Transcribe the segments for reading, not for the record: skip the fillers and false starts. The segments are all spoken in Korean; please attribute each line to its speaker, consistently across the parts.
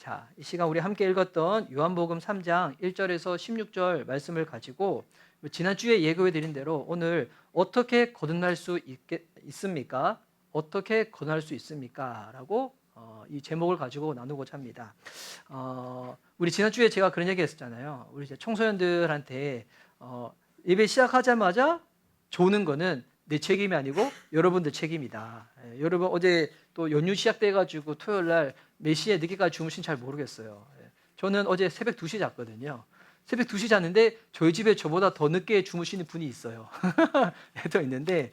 Speaker 1: 자, 이 시간 우리 함께 읽었던 요한복음 3장 1절에서 16절 말씀을 가지고 지난주에 예고해 드린 대로 오늘 어떻게 거듭날 수 있습니까? 어떻게 거듭날 수 있습니까? 라고 이 제목을 가지고 나누고자 합니다. 우리 지난주에 제가 그런 얘기 했었잖아요. 우리 이제 청소년들한테 예배 시작하자마자 조는 거는 내 책임이 아니고 여러분들 책임이다. 여러분 어제 또 연휴 시작돼가지고 토요일 날 몇 시에 늦게까지 주무신 잘 모르겠어요. 저는 어제 새벽 2시 잤거든요. 새벽 2시 잤는데 저희 집에 저보다 더 늦게 주무시는 분이 있어요. 또 있는데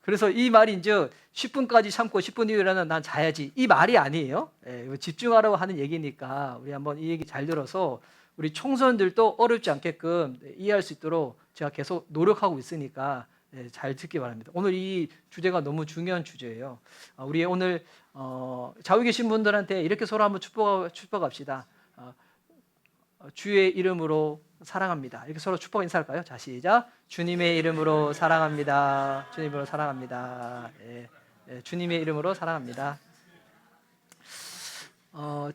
Speaker 1: 그래서 이 말이 이제 10분까지 참고 10분 이후에 일어나면 난 자야지, 이 말이 아니에요. 집중하라고 하는 얘기니까 우리 한번 이 얘기 잘 들어서 우리 청소년들도 어렵지 않게끔 이해할 수 있도록 제가 계속 노력하고 있으니까 잘 듣기 바랍니다. 오늘 이 주제가 너무 중요한 주제예요. 우리 오늘 좌우에 계신 분들한테 이렇게 서로 한번 축복합시다. 주의 이름으로 사랑합니다. 이렇게 서로 축복 인사할까요? 자, 시작. 주님의 이름으로 사랑합니다. 주님으로 사랑합니다. 주님의 이름으로 사랑합니다.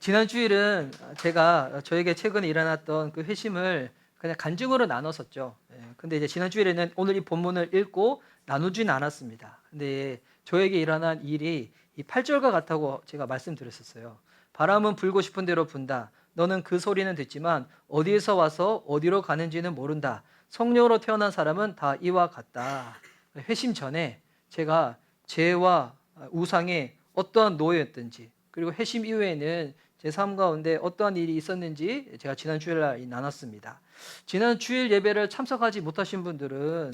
Speaker 1: 지난 주일은 제가 저에게 최근에 일어났던 그 회심을 그냥 간증으로 나눴었죠. 근데 이제 지난 주일에는 오늘 이 본문을 읽고 나누지는 않았습니다. 근데 저에게 일어난 일이 이 8절과 같다고 제가 말씀드렸었어요. 바람은 불고 싶은 대로 분다. 너는 그 소리는 듣지만 어디에서 와서 어디로 가는지는 모른다. 성령으로 태어난 사람은 다 이와 같다. 회심 전에 제가 죄와 우상의 어떠한 노예였든지, 그리고 회심 이후에는 제 삶 가운데 어떠한 일이 있었는지 제가 지난 주일날 나눴습니다. 지난 주일 예배를 참석하지 못하신 분들은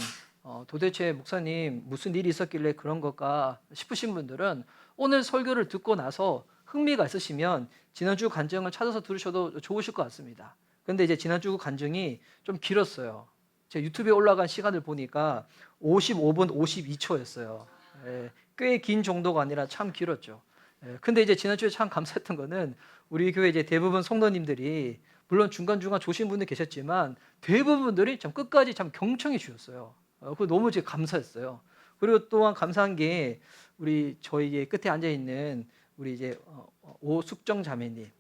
Speaker 1: 도대체 목사님 무슨 일이 있었길래 그런 걸까 싶으신 분들은 오늘 설교를 듣고 나서 흥미가 있으시면 지난주 간증을 찾아서 들으셔도 좋으실 것 같습니다. 근데 이제 지난주 간증이 좀 길었어요. 제 유튜브에 올라간 시간을 보니까 55분 52초였어요. 꽤 긴 정도가 아니라 참 길었죠. 근데 이제 지난주에 참 감사했던 거는 우리 교회 이제 대부분 성도님들이, 물론 중간중간 조신 분들 계셨지만 대부분들이 참 끝까지 참 경청해 주셨어요. 그거 너무 제가 감사했어요. 그리고 또한 감사한 게 우리 저희 끝에 앉아 있는 우리 이제 오숙정 자매님,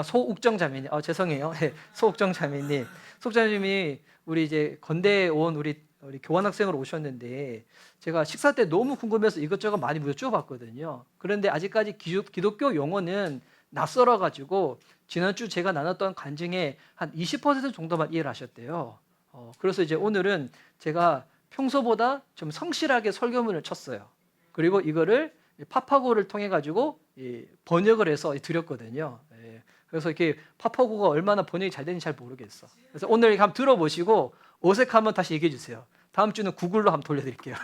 Speaker 1: 소욱정 자매님, 죄송해요. 소욱정 자매님, 소욱정님이 우리 이제 건대에 온 우리 교환학생으로 오셨는데 제가 식사 때 너무 궁금해서 이것저것 많이 여쭤봤거든요. 그런데 아직까지 기독교 용어는 낯설어 가지고 지난주 제가 나눴던 간증의 한 20% 정도만 이해를 하셨대요. 그래서 이제 오늘은 제가 평소보다 좀 성실하게 설교문을 쳤어요. 그리고 이거를 파파고를 통해 가지고 번역을 해서 드렸거든요. 그래서 이렇게 파파고가 얼마나 번역이 잘 되는지 잘 모르겠어. 그래서 오늘 한번 들어보시고 어색하면 다시 얘기해 주세요. 다음 주는 구글로 한번 돌려드릴게요.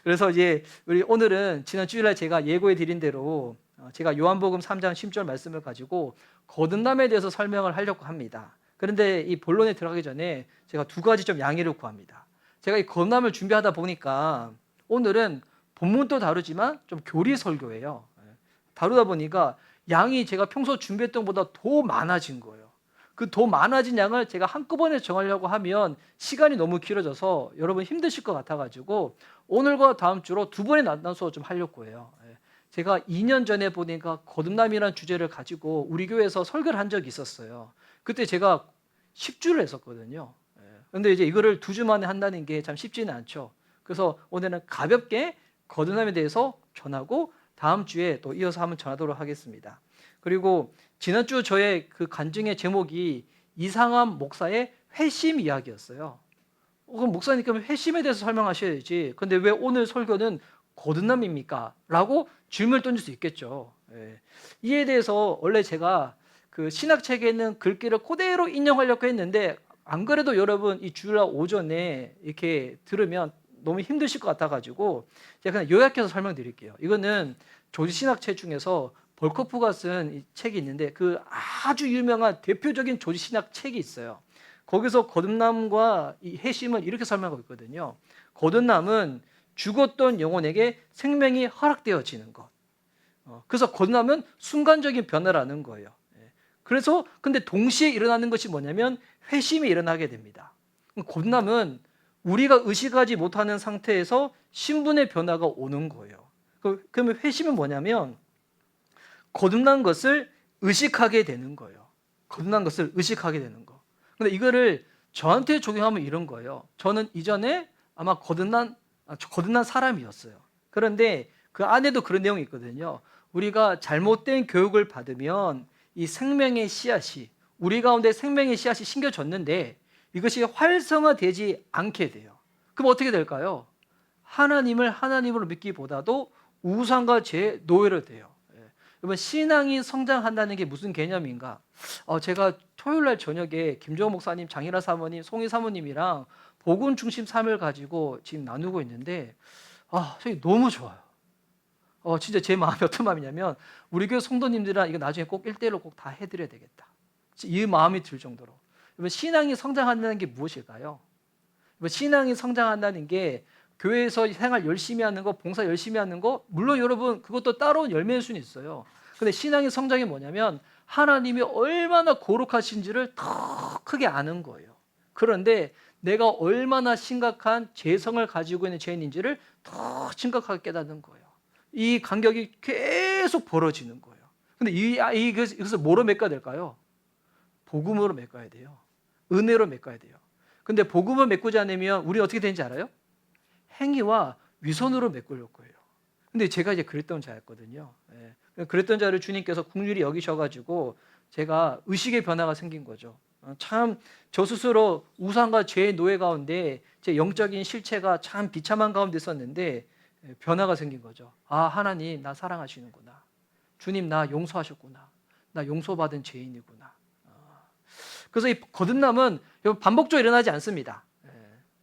Speaker 1: 그래서 이제 우리 오늘은 지난 주일날 제가 예고해 드린 대로 제가 요한복음 3장 10절 말씀을 가지고 거듭남에 대해서 설명을 하려고 합니다. 그런데 이 본론에 들어가기 전에 제가 두 가지 좀 양해를 구합니다. 제가 이 거듭남을 준비하다 보니까 오늘은 본문도 다루지만 좀 교리 설교예요. 다루다 보니까 양이 제가 평소 준비했던 것보다 더 많아진 거예요. 그 더 많아진 양을 제가 한꺼번에 정하려고 하면 시간이 너무 길어져서 여러분 힘드실 것 같아가지고 오늘과 다음 주로 두 번에 나눠서 좀 하려고 해요. 제가 2년 전에 보니까 거듭남이라는 주제를 가지고 우리 교회에서 설교를 한 적이 있었어요. 그때 제가 10주를 했었거든요. 그런데 이제 이거를 2주 만에 한다는 게 참 쉽지는 않죠. 그래서 오늘은 가볍게 거듭남에 대해서 전하고 다음 주에 또 이어서 한번 전하도록 하겠습니다. 그리고 지난주 저의 그 간증의 제목이 이상한 목사의 회심 이야기였어요. 그럼 목사님, 그럼 회심에 대해서 설명하셔야지. 근데 왜 오늘 설교는 거듭남입니까? 라고 질문을 던질 수 있겠죠. 이에 대해서 원래 제가 그 신학책에 있는 글귀를 그대로 인용하려고 했는데 안 그래도 여러분 이 주일날 오전에 이렇게 들으면 너무 힘드실 것 같아가지고 제가 그냥 요약해서 설명드릴게요. 이거는 조지신학책 중에서 벌코프가 쓴 이 책이 있는데 그 아주 유명한 대표적인 조지신학 책이 있어요. 거기서 거듭남과 이 회심을 이렇게 설명하고 있거든요. 거듭남은 죽었던 영혼에게 생명이 허락되어지는 것. 그래서 거듭남은 순간적인 변화라는 거예요. 그래서 근데 동시에 일어나는 것이 뭐냐면 회심이 일어나게 됩니다. 거듭남은 우리가 의식하지 못하는 상태에서 신분의 변화가 오는 거예요. 그러면 회심은 뭐냐면 거듭난 것을 의식하게 되는 거예요. 거듭난 것을 의식하게 되는 거. 근데 이거를 저한테 적용하면 이런 거예요. 저는 이전에 아마 거듭난 사람이었어요. 그런데 그 안에도 그런 내용이 있거든요. 우리가 잘못된 교육을 받으면 이 생명의 씨앗이, 우리 가운데 생명의 씨앗이 심겨졌는데 이것이 활성화되지 않게 돼요. 그럼 어떻게 될까요? 하나님을 하나님으로 믿기보다도 우상과 죄의 노예로 돼요. 여러분, 신앙이 성장한다는 게 무슨 개념인가? 제가 토요일날 저녁에 김종호 목사님, 장희라 사모님, 송희 사모님이랑 복음 중심 삶을 가지고 지금 나누고 있는데 저기 너무 좋아요. 진짜 제 마음이 어떤 마음이냐면 우리 교회 성도님들이랑 이거 나중에 꼭 1대1로 꼭 다 해드려야 되겠다. 이 마음이 들 정도로. 여러분, 신앙이 성장한다는 게 무엇일까요? 여러분, 신앙이 성장한다는 게 교회에서 생활 열심히 하는 거, 봉사 열심히 하는 거, 물론 여러분 그것도 따로 열매일 수는 있어요. 근데 신앙의 성장이 뭐냐면 하나님이 얼마나 거룩하신지를 더 크게 아는 거예요. 그런데 내가 얼마나 심각한 죄성을 가지고 있는 죄인인지를 더 심각하게 깨닫는 거예요. 이 간격이 계속 벌어지는 거예요. 근데 이것을 뭐로 메꿔야 될까요? 복음으로 메꿔야 돼요. 은혜로 메꿔야 돼요. 근데 복음을 메꾸지 않으면 우리 어떻게 되는지 알아요? 행위와 위선으로 메꾸려고 거예요. 근데 제가 이제 그랬던 자였거든요. 그랬던 자를 주님께서 긍휼히 여기셔가지고 제가 의식의 변화가 생긴 거죠. 참 저 스스로 우상과 죄의 노예 가운데 제 영적인 실체가 참 비참한 가운데 있었는데 변화가 생긴 거죠. 하나님 나 사랑하시는구나. 주님 나 용서하셨구나. 나 용서받은 죄인이구나. 그래서 이 거듭남은 반복적으로 일어나지 않습니다.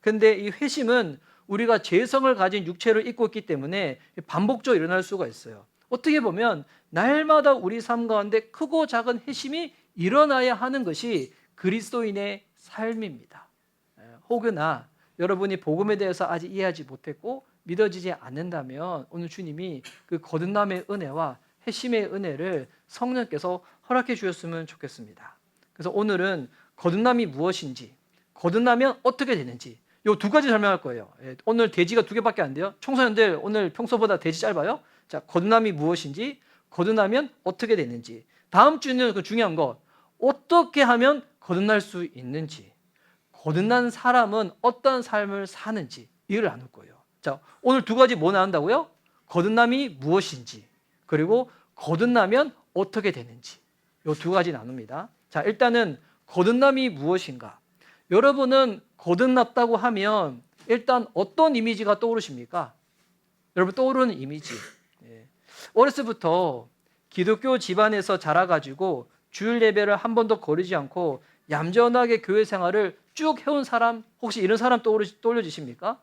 Speaker 1: 그런데 이 회심은 우리가 죄성을 가진 육체를 입고 있기 때문에 반복적으로 일어날 수가 있어요. 어떻게 보면 날마다 우리 삶 가운데 크고 작은 회심이 일어나야 하는 것이 그리스도인의 삶입니다. 혹여나 여러분이 복음에 대해서 아직 이해하지 못했고 믿어지지 않는다면 오늘 주님이 그 거듭남의 은혜와 회심의 은혜를 성령께서 허락해 주셨으면 좋겠습니다. 그래서 오늘은 거듭남이 무엇인지, 거듭나면 어떻게 되는지 요 두 가지 설명할 거예요. 오늘 대지가 2개밖에 안 돼요. 청소년들 오늘 평소보다 대지 짧아요. 자, 거듭남이 무엇인지, 거듭나면 어떻게 되는지. 다음 주는 그 중요한 거, 어떻게 하면 거듭날 수 있는지, 거듭난 사람은 어떤 삶을 사는지 이걸 나눌 거예요. 자, 오늘 2가지 뭐 나눈다고요? 거듭남이 무엇인지, 그리고 거듭나면 어떻게 되는지. 요 2가지 나눕니다. 자, 일단은 거듭남이 무엇인가? 여러분은 거듭났다고 하면 일단 어떤 이미지가 떠오르십니까? 여러분 떠오르는 이미지. 어렸을 때부터 기독교 집안에서 자라가지고 주일 예배를 한 번도 거르지 않고 얌전하게 교회 생활을 쭉 해온 사람, 혹시 이런 사람 떠올려지십니까?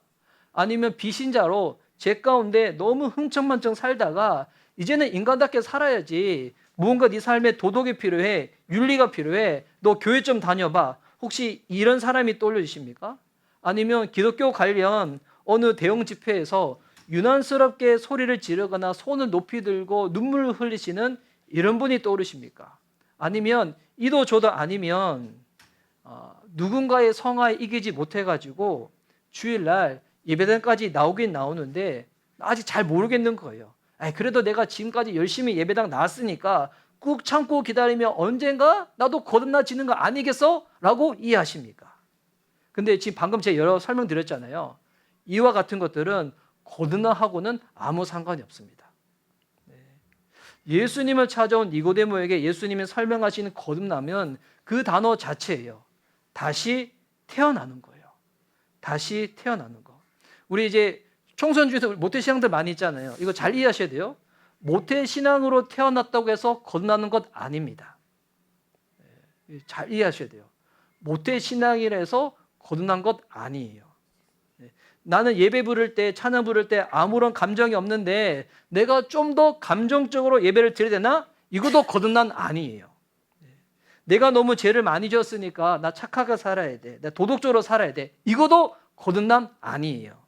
Speaker 1: 아니면 비신자로 제 가운데 너무 흥청망청 살다가 이제는 인간답게 살아야지, 무언가 네 삶에 도덕이 필요해, 윤리가 필요해, 너 교회 좀 다녀봐, 혹시 이런 사람이 떠올려지십니까? 아니면 기독교 관련 어느 대형 집회에서 유난스럽게 소리를 지르거나 손을 높이 들고 눈물을 흘리시는 이런 분이 떠오르십니까? 아니면 이도 저도 아니면 누군가의 성화에 이기지 못해가지고 주일날 예배당까지 나오긴 나오는데 아직 잘 모르겠는 거예요. 그래도 내가 지금까지 열심히 예배당 나왔으니까 꾹 참고 기다리면 언젠가 나도 거듭나지는 거 아니겠어? 라고 이해하십니까? 근데 지금 방금 제가 여러 설명드렸잖아요. 이와 같은 것들은 거듭남하고는 아무 상관이 없습니다. 예수님을 찾아온 니고데모에게 예수님이 설명하시는 거듭남은 그 단어 자체예요. 다시 태어나는 거예요. 다시 태어나는 거. 우리 이제 총선 중에서 모태신앙들 많이 있잖아요. 이거 잘 이해하셔야 돼요. 모태신앙으로 태어났다고 해서 거듭나는 것 아닙니다. 잘 이해하셔야 돼요. 모태신앙이라 해서 거듭난 것 아니에요. 나는 예배 부를 때, 찬양 부를 때 아무런 감정이 없는데 내가 좀 더 감정적으로 예배를 드려야 되나? 이것도 거듭난 아니에요. 내가 너무 죄를 많이 지었으니까 나 착하게 살아야 돼, 나 도덕적으로 살아야 돼, 이것도 거듭남 아니에요.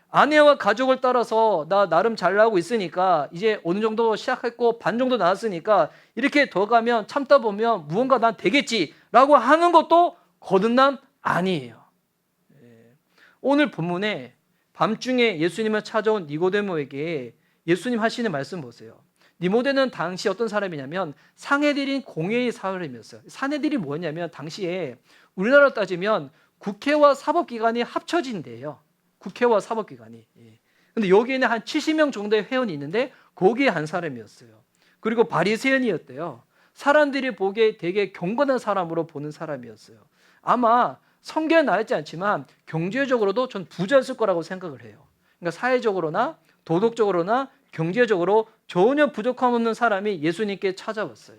Speaker 1: 아내와 가족을 따라서 나 나름 잘 나오고 있으니까 이제 어느 정도 시작했고 반 정도 나왔으니까 이렇게 더 가면 참다 보면 무언가 난 되겠지라고 하는 것도 거듭남 아니에요. 오늘 본문에 밤중에 예수님을 찾아온 니고데모에게 예수님 하시는 말씀 보세요. 니모데는 당시 어떤 사람이냐면 상헤드린 공회의 사람이었어요. 상헤드린이 뭐냐면 당시에 우리나라로 따지면 국회와 사법기관이 합쳐진 데예요. 국회와 사법기관이. 근데 여기에는 한 70명 정도의 회원이 있는데 거기에 한 사람이었어요. 그리고 바리새인이었대요. 사람들이 보기에 되게 경건한 사람으로 보는 사람이었어요. 아마 성경에 나와 있지 않지만 경제적으로도 전 부자였을 거라고 생각을 해요. 그러니까 사회적으로나 도덕적으로나 경제적으로 전혀 부족함 없는 사람이 예수님께 찾아왔어요.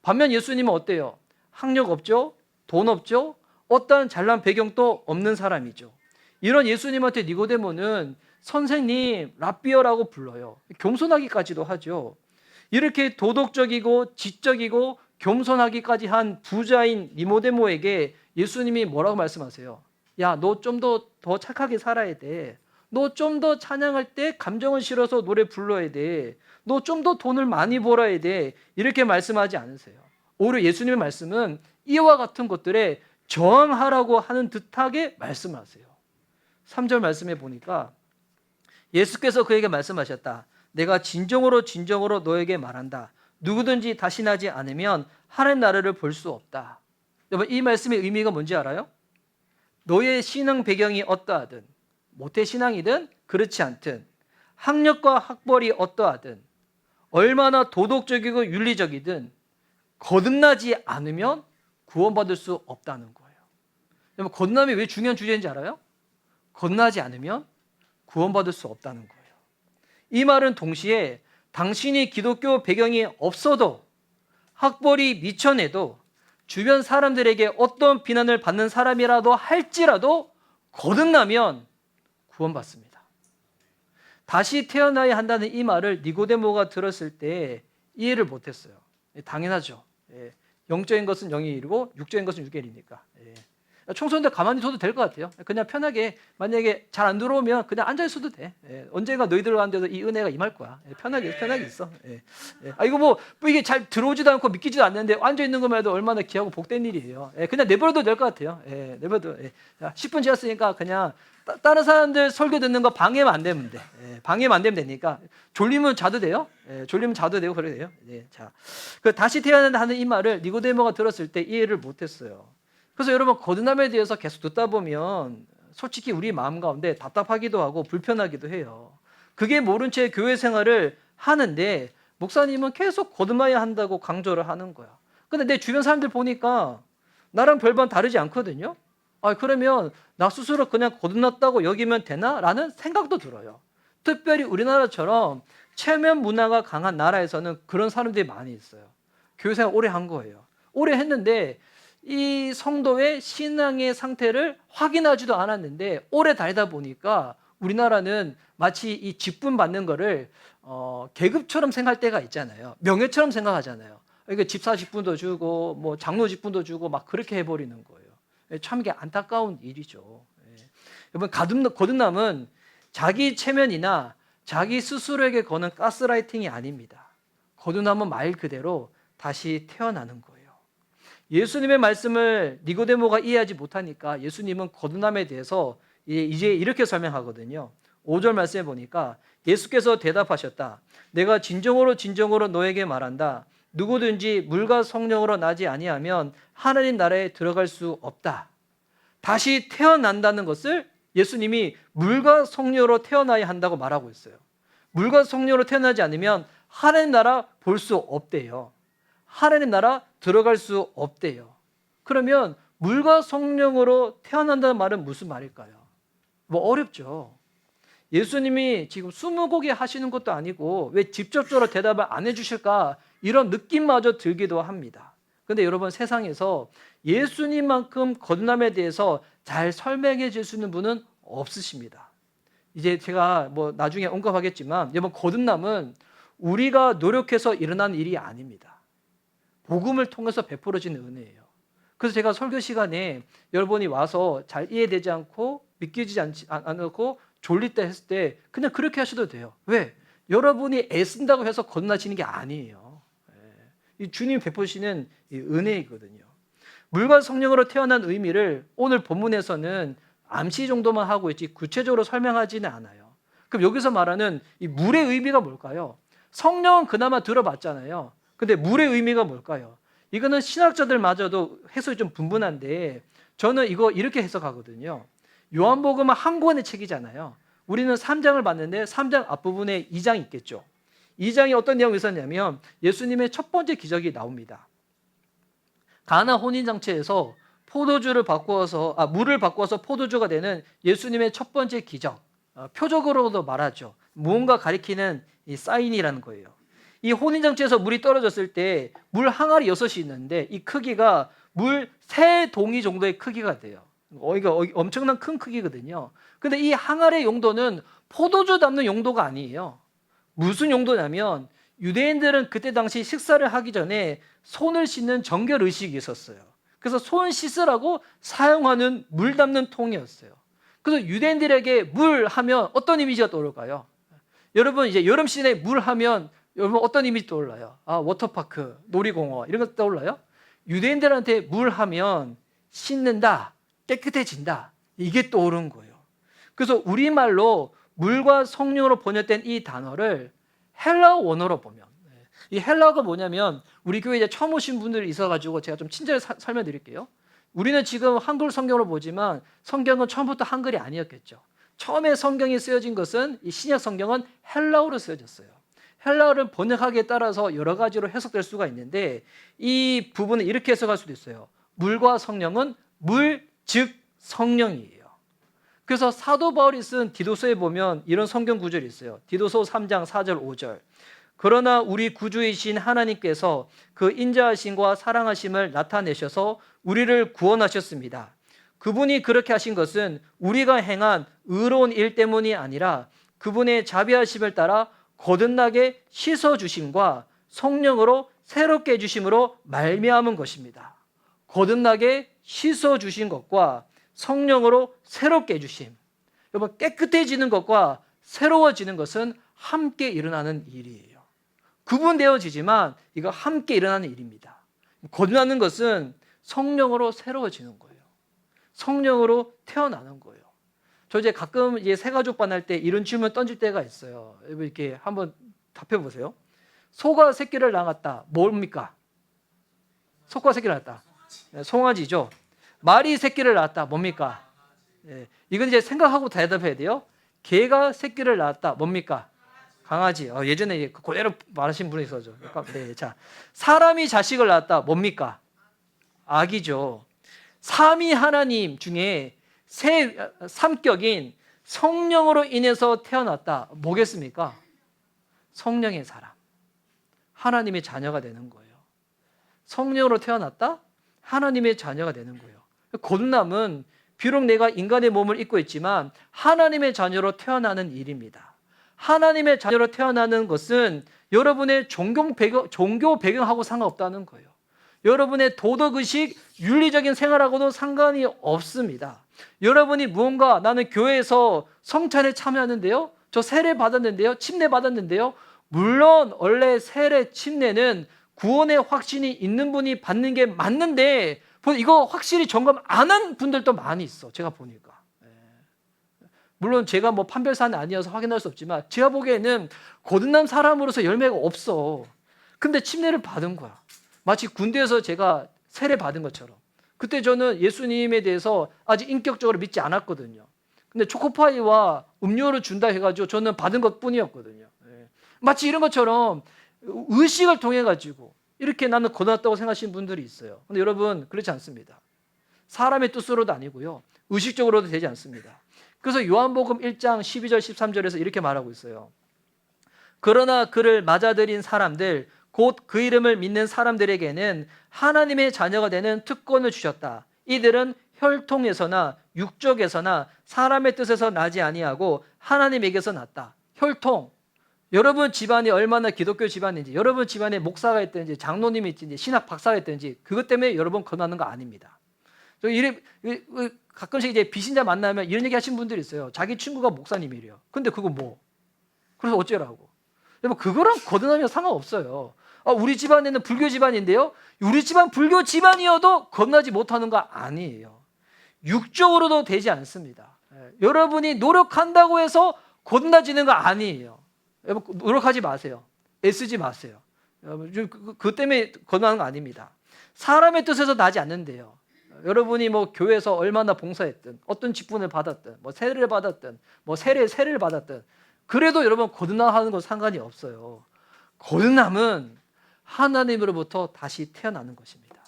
Speaker 1: 반면 예수님은 어때요? 학력 없죠? 돈 없죠? 어떠한 잘난 배경도 없는 사람이죠. 이런 예수님한테 니고데모는 선생님, 랍비어라고 불러요. 겸손하기까지도 하죠. 이렇게 도덕적이고 지적이고 겸손하기까지 한 부자인 니고데모에게 예수님이 뭐라고 말씀하세요? 야, 너 좀 더 착하게 살아야 돼. 너 좀 더 찬양할 때 감정을 실어서 노래 불러야 돼. 너 좀 더 돈을 많이 벌어야 돼. 이렇게 말씀하지 않으세요. 오히려 예수님의 말씀은 이와 같은 것들에 저항하라고 하는 듯하게 말씀하세요. 3절 말씀에 보니까 예수께서 그에게 말씀하셨다. 내가 진정으로 너에게 말한다. 누구든지 다신하지 않으면 하나님 나라를 볼 수 없다. 여러분, 이 말씀의 의미가 뭔지 알아요? 너의 신앙 배경이 어떠하든, 모태신앙이든 그렇지 않든, 학력과 학벌이 어떠하든, 얼마나 도덕적이고 윤리적이든 거듭나지 않으면 구원받을 수 없다는 거예요. 여러분, 거듭남이 왜 중요한 주제인지 알아요? 거듭나지 않으면 구원받을 수 없다는 거예요. 이 말은 동시에 당신이 기독교 배경이 없어도 학벌이 미천해도 주변 사람들에게 어떤 비난을 받는 사람이라도 할지라도 거듭나면 구원받습니다. 다시 태어나야 한다는 이 말을 니고데모가 들었을 때 이해를 못했어요. 당연하죠. 영적인 것은 영의 일이고 육적인 것은 육의 일이니까. 청소년들 가만히 둬도 될 것 같아요. 그냥 편하게, 만약에 잘 안 들어오면 그냥 앉아 있어도 돼. 언젠가 너희들 가운데도 이 은혜가 임할 거야. 편하게 있어. 이거 뭐 이게 잘 들어오지도 않고 믿기지도 않는데 앉아 있는 것만 해도 얼마나 귀하고 복된 일이에요. 그냥 내버려도 될 것 같아요. 내버려도. 10분 지났으니까 그냥 다른 사람들 설교 듣는 거 방해만 안 되면 돼. 방해만 안 되면 되니까. 졸리면 자도 돼요. 졸리면 자도 되고 그래도 돼요. 자, 그 다시 태어난다 하는 이 말을 니고데모가 들었을 때 이해를 못했어요. 그래서 여러분, 거듭남에 대해서 계속 듣다 보면 솔직히 우리 마음 가운데 답답하기도 하고 불편하기도 해요. 그게 모른 채 교회 생활을 하는데 목사님은 계속 거듭나야 한다고 강조를 하는 거야. 근데 내 주변 사람들 보니까 나랑 별반 다르지 않거든요. 그러면 나 스스로 그냥 거듭났다고 여기면 되나? 라는 생각도 들어요. 특별히 우리나라처럼 체면 문화가 강한 나라에서는 그런 사람들이 많이 있어요. 교회 생활 오래 한 거예요. 오래 했는데 이 성도의 신앙의 상태를 확인하지도 않았는데 오래 다니다 보니까 우리나라는 마치 이 직분 받는 거를 계급처럼 생각할 때가 있잖아요. 명예처럼 생각하잖아요. 그러니까 집사 직분도 주고 뭐 장로 직분도 주고 막 그렇게 해버리는 거예요. 참 이게 안타까운 일이죠. 여러분, 거듭남은 자기 체면이나 자기 스스로에게 거는 가스라이팅이 아닙니다. 거듭남은 말 그대로 다시 태어나는 거예요. 예수님의 말씀을 니고데모가 이해하지 못하니까 예수님은 거듭남에 대해서 이제 이렇게 설명하거든요. 5절 말씀에 보니까 예수께서 대답하셨다. 내가 진정으로 너에게 말한다. 누구든지 물과 성령으로 나지 아니하면 하나님 나라에 들어갈 수 없다. 다시 태어난다는 것을 예수님이 물과 성령으로 태어나야 한다고 말하고 있어요. 물과 성령으로 태어나지 않으면 하나님 나라 볼 수 없대요. 하나님 나라 들어갈 수 없대요. 그러면 물과 성령으로 태어난다는 말은 무슨 말일까요? 뭐 어렵죠. 예수님이 지금 20곡에 하시는 것도 아니고 왜 직접적으로 대답을 안 해주실까, 이런 느낌마저 들기도 합니다. 그런데 여러분, 세상에서 예수님만큼 거듭남에 대해서 잘 설명해 줄 수 있는 분은 없으십니다. 이제 제가 뭐 나중에 언급하겠지만 여러분, 거듭남은 우리가 노력해서 일어난 일이 아닙니다. 복음을 통해서 베풀어지는 은혜예요. 그래서 제가 설교 시간에 여러분이 와서 잘 이해되지 않고 믿기지 않고 졸릴 때 했을 때 그냥 그렇게 하셔도 돼요. 왜? 여러분이 애쓴다고 해서 거듭나시는 게 아니에요. 이 주님이 베푸시는 이 은혜이거든요. 물과 성령으로 태어난 의미를 오늘 본문에서는 암시 정도만 하고 있지 구체적으로 설명하지는 않아요. 그럼 여기서 말하는 이 물의 의미가 뭘까요? 성령은 그나마 들어봤잖아요. 근데 물의 의미가 뭘까요? 이거는 신학자들마저도 해석이 좀 분분한데 저는 이거 이렇게 해석하거든요. 요한복음은 한 권의 책이잖아요. 우리는 3장을 봤는데 3장 앞부분에 2장이 있겠죠. 2장이 어떤 내용이 있었냐면 예수님의 첫 번째 기적이 나옵니다. 가나 혼인잔치에서 물을 바꾸어서 포도주가 되는 예수님의 첫 번째 기적. 표적으로도 말하죠. 무언가 가리키는 이 사인이라는 거예요. 이 혼인잔치에서 물이 떨어졌을 때 물 항아리 6이 있는데 이 크기가 물 3동이 정도의 크기가 돼요. 이거 엄청난 큰 크기거든요. 근데 이 항아리의 용도는 포도주 담는 용도가 아니에요. 무슨 용도냐면 유대인들은 그때 당시 식사를 하기 전에 손을 씻는 정결 의식이 있었어요. 그래서 손 씻으라고 사용하는 물 담는 통이었어요. 그래서 유대인들에게 물 하면 어떤 이미지가 떠오를까요? 여러분 이제 여름 시즌에 물 하면 여러분 어떤 이미지 떠올라요? 워터파크, 놀이공원 이런 거 떠올라요? 유대인들한테 물 하면 씻는다, 깨끗해진다 이게 떠오른 거예요. 그래서 우리말로 물과 성령으로 번역된 이 단어를 헬라어 원어로 보면 이 헬라어가 뭐냐면 우리 교회에 처음 오신 분들이 있어가지고 제가 좀 친절히 설명드릴게요. 우리는 지금 한글 성경으로 보지만 성경은 처음부터 한글이 아니었겠죠. 처음에 성경이 쓰여진 것은 이 신약 성경은 헬라어로 쓰여졌어요. 헬라어를 번역하기에 따라서 여러 가지로 해석될 수가 있는데 이 부분은 이렇게 해석할 수도 있어요. 물과 성령은 물, 즉 성령이에요. 그래서 사도 바울이 쓴 디도서에 보면 이런 성경 구절이 있어요. 디도서 3장 4절 5절. 그러나 우리 구주이신 하나님께서 그 인자하심과 사랑하심을 나타내셔서 우리를 구원하셨습니다. 그분이 그렇게 하신 것은 우리가 행한 의로운 일 때문이 아니라 그분의 자비하심을 따라 거듭나게 씻어주심과 성령으로 새롭게 해주심으로 말미암은 것입니다. 거듭나게 씻어주신 것과 성령으로 새롭게 해주심. 여러분 깨끗해지는 것과 새로워지는 것은 함께 일어나는 일이에요. 구분되어지지만 이거 함께 일어나는 일입니다. 거듭나는 것은 성령으로 새로워지는 거예요. 성령으로 태어나는 거예요. 저 이제 가끔 이제 새가족반 할 때 이런 질문 던질 때가 있어요. 여러분 이렇게 한번 답해 보세요. 소가 새끼를 낳았다. 뭡니까? 소가 새끼를 낳았다. 송아지죠. 말이 새끼를 낳았다. 뭡니까? 이건 이제 생각하고 대답해야 돼요. 개가 새끼를 낳았다. 뭡니까? 강아지. 예전에 그대로 말하신 분이 있었죠. 네, 자, 사람이 자식을 낳았다. 뭡니까? 아기죠. 삼위 하나님 중에 삼격인 성령으로 인해서 태어났다. 뭐겠습니까? 성령의 사람. 하나님의 자녀가 되는 거예요. 성령으로 태어났다? 하나님의 자녀가 되는 거예요. 거듭남은 비록 내가 인간의 몸을 입고 있지만 하나님의 자녀로 태어나는 일입니다. 하나님의 자녀로 태어나는 것은 여러분의 종교 배경하고 상관없다는 거예요. 여러분의 도덕의식, 윤리적인 생활하고도 상관이 없습니다. 여러분이 무언가 나는 교회에서 성찬에 참여하는데요. 저 세례 받았는데요. 침례 받았는데요. 물론 원래 세례, 침례는 구원의 확신이 있는 분이 받는 게 맞는데 이거 확실히 점검 안 한 분들도 많이 있어. 제가 보니까. 물론 제가 뭐 판별사는 아니어서 확인할 수 없지만 제가 보기에는 거듭난 사람으로서 열매가 없어. 근데 침례를 받은 거야. 마치 군대에서 제가 세례 받은 것처럼. 그때 저는 예수님에 대해서 아직 인격적으로 믿지 않았거든요. 근데 초코파이와 음료를 준다 해가지고 저는 받은 것 뿐이었거든요. 마치 이런 것처럼 의식을 통해 가지고 이렇게 나는 거듭났다고 생각하시는 분들이 있어요. 근데 여러분 그렇지 않습니다. 사람의 뜻으로도 아니고요. 의식적으로도 되지 않습니다. 그래서 요한복음 1장 12절 13절에서 이렇게 말하고 있어요. 그러나 그를 맞아들인 사람들 곧 그 이름을 믿는 사람들에게는 하나님의 자녀가 되는 특권을 주셨다. 이들은 혈통에서나 육적에서나 사람의 뜻에서 나지 아니하고 하나님에게서 났다. 혈통. 여러분 집안이 얼마나 기독교 집안인지, 여러분 집안에 목사가 있든지, 장로님이 있든지, 신학 박사가 있든지, 그것 때문에 여러분 거듭나는 거 아닙니다. 가끔씩 이제 비신자 만나면 이런 얘기 하시는 분들이 있어요. 자기 친구가 목사님이래요. 근데 그거 뭐? 그래서 어쩌라고? 여러분 그거랑 거듭나면 상관없어요. 우리 집안에는 불교 집안인데요. 우리 집안 불교 집안이어도 거듭나지 못하는 거 아니에요. 육적으로도 되지 않습니다. 여러분이 노력한다고 해서 거듭나지는 거 아니에요. 여러분 노력하지 마세요. 애쓰지 마세요. 그 때문에 거듭나는 거 아닙니다. 사람의 뜻에서 나지 않는데요. 여러분이 뭐 교회에서 얼마나 봉사했든 어떤 직분을 받았든 뭐 세례를 받았든 뭐 세례를 받았든 그래도 여러분 거듭나는 건 상관이 없어요. 거듭남은 하나님으로부터 다시 태어나는 것입니다.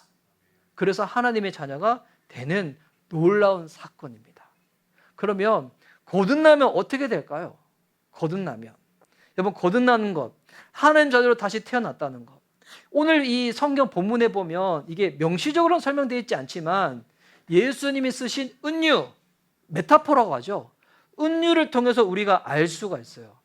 Speaker 1: 그래서 하나님의 자녀가 되는 놀라운 사건입니다. 그러면 거듭나면 어떻게 될까요? 거듭나면 여러분 거듭나는 것, 하나님 자녀로 다시 태어났다는 것. 오늘 이 성경 본문에 보면 이게 명시적으로는 설명되어 있지 않지만 예수님이 쓰신 은유, 메타포라고 하죠. 은유를 통해서 우리가 알 수가 있어요.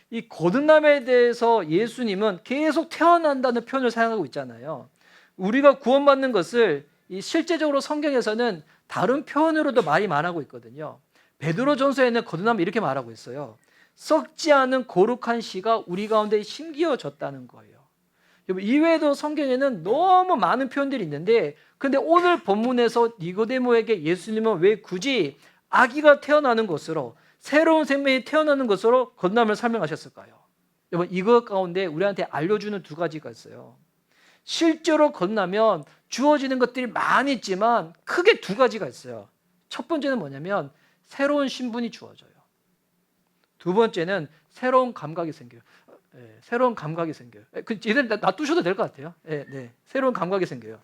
Speaker 1: 이 거듭남에 대해서 예수님은 계속 태어난다는 표현을 사용하고 있잖아요. 우리가 구원받는 것을 실제적으로 성경에서는 다른 표현으로도 말이 많하고 있거든요. 베드로전서에는 거듭남을 이렇게 말하고 있어요. 썩지 않은 거룩한 씨가 우리 가운데 심기어졌다는 거예요. 이외에도 성경에는 너무 많은 표현들이 있는데 근데 오늘 본문에서 니고데모에게 예수님은 왜 굳이 아기가 태어나는 것으로 새로운 생명이 태어나는 것으로 거듭남을 설명하셨을까요? 여러분 이것 가운데 우리한테 알려주는 두 가지가 있어요. 실제로 거듭나면 주어지는 것들이 많이 있지만 크게 두 가지가 있어요. 첫 번째는 뭐냐면 새로운 신분이 주어져요. 두 번째는 새로운 감각이 생겨요. 새로운 감각이 생겨요. 얘들 놔두셔도 될 것 같아요. 새로운 감각이 생겨요.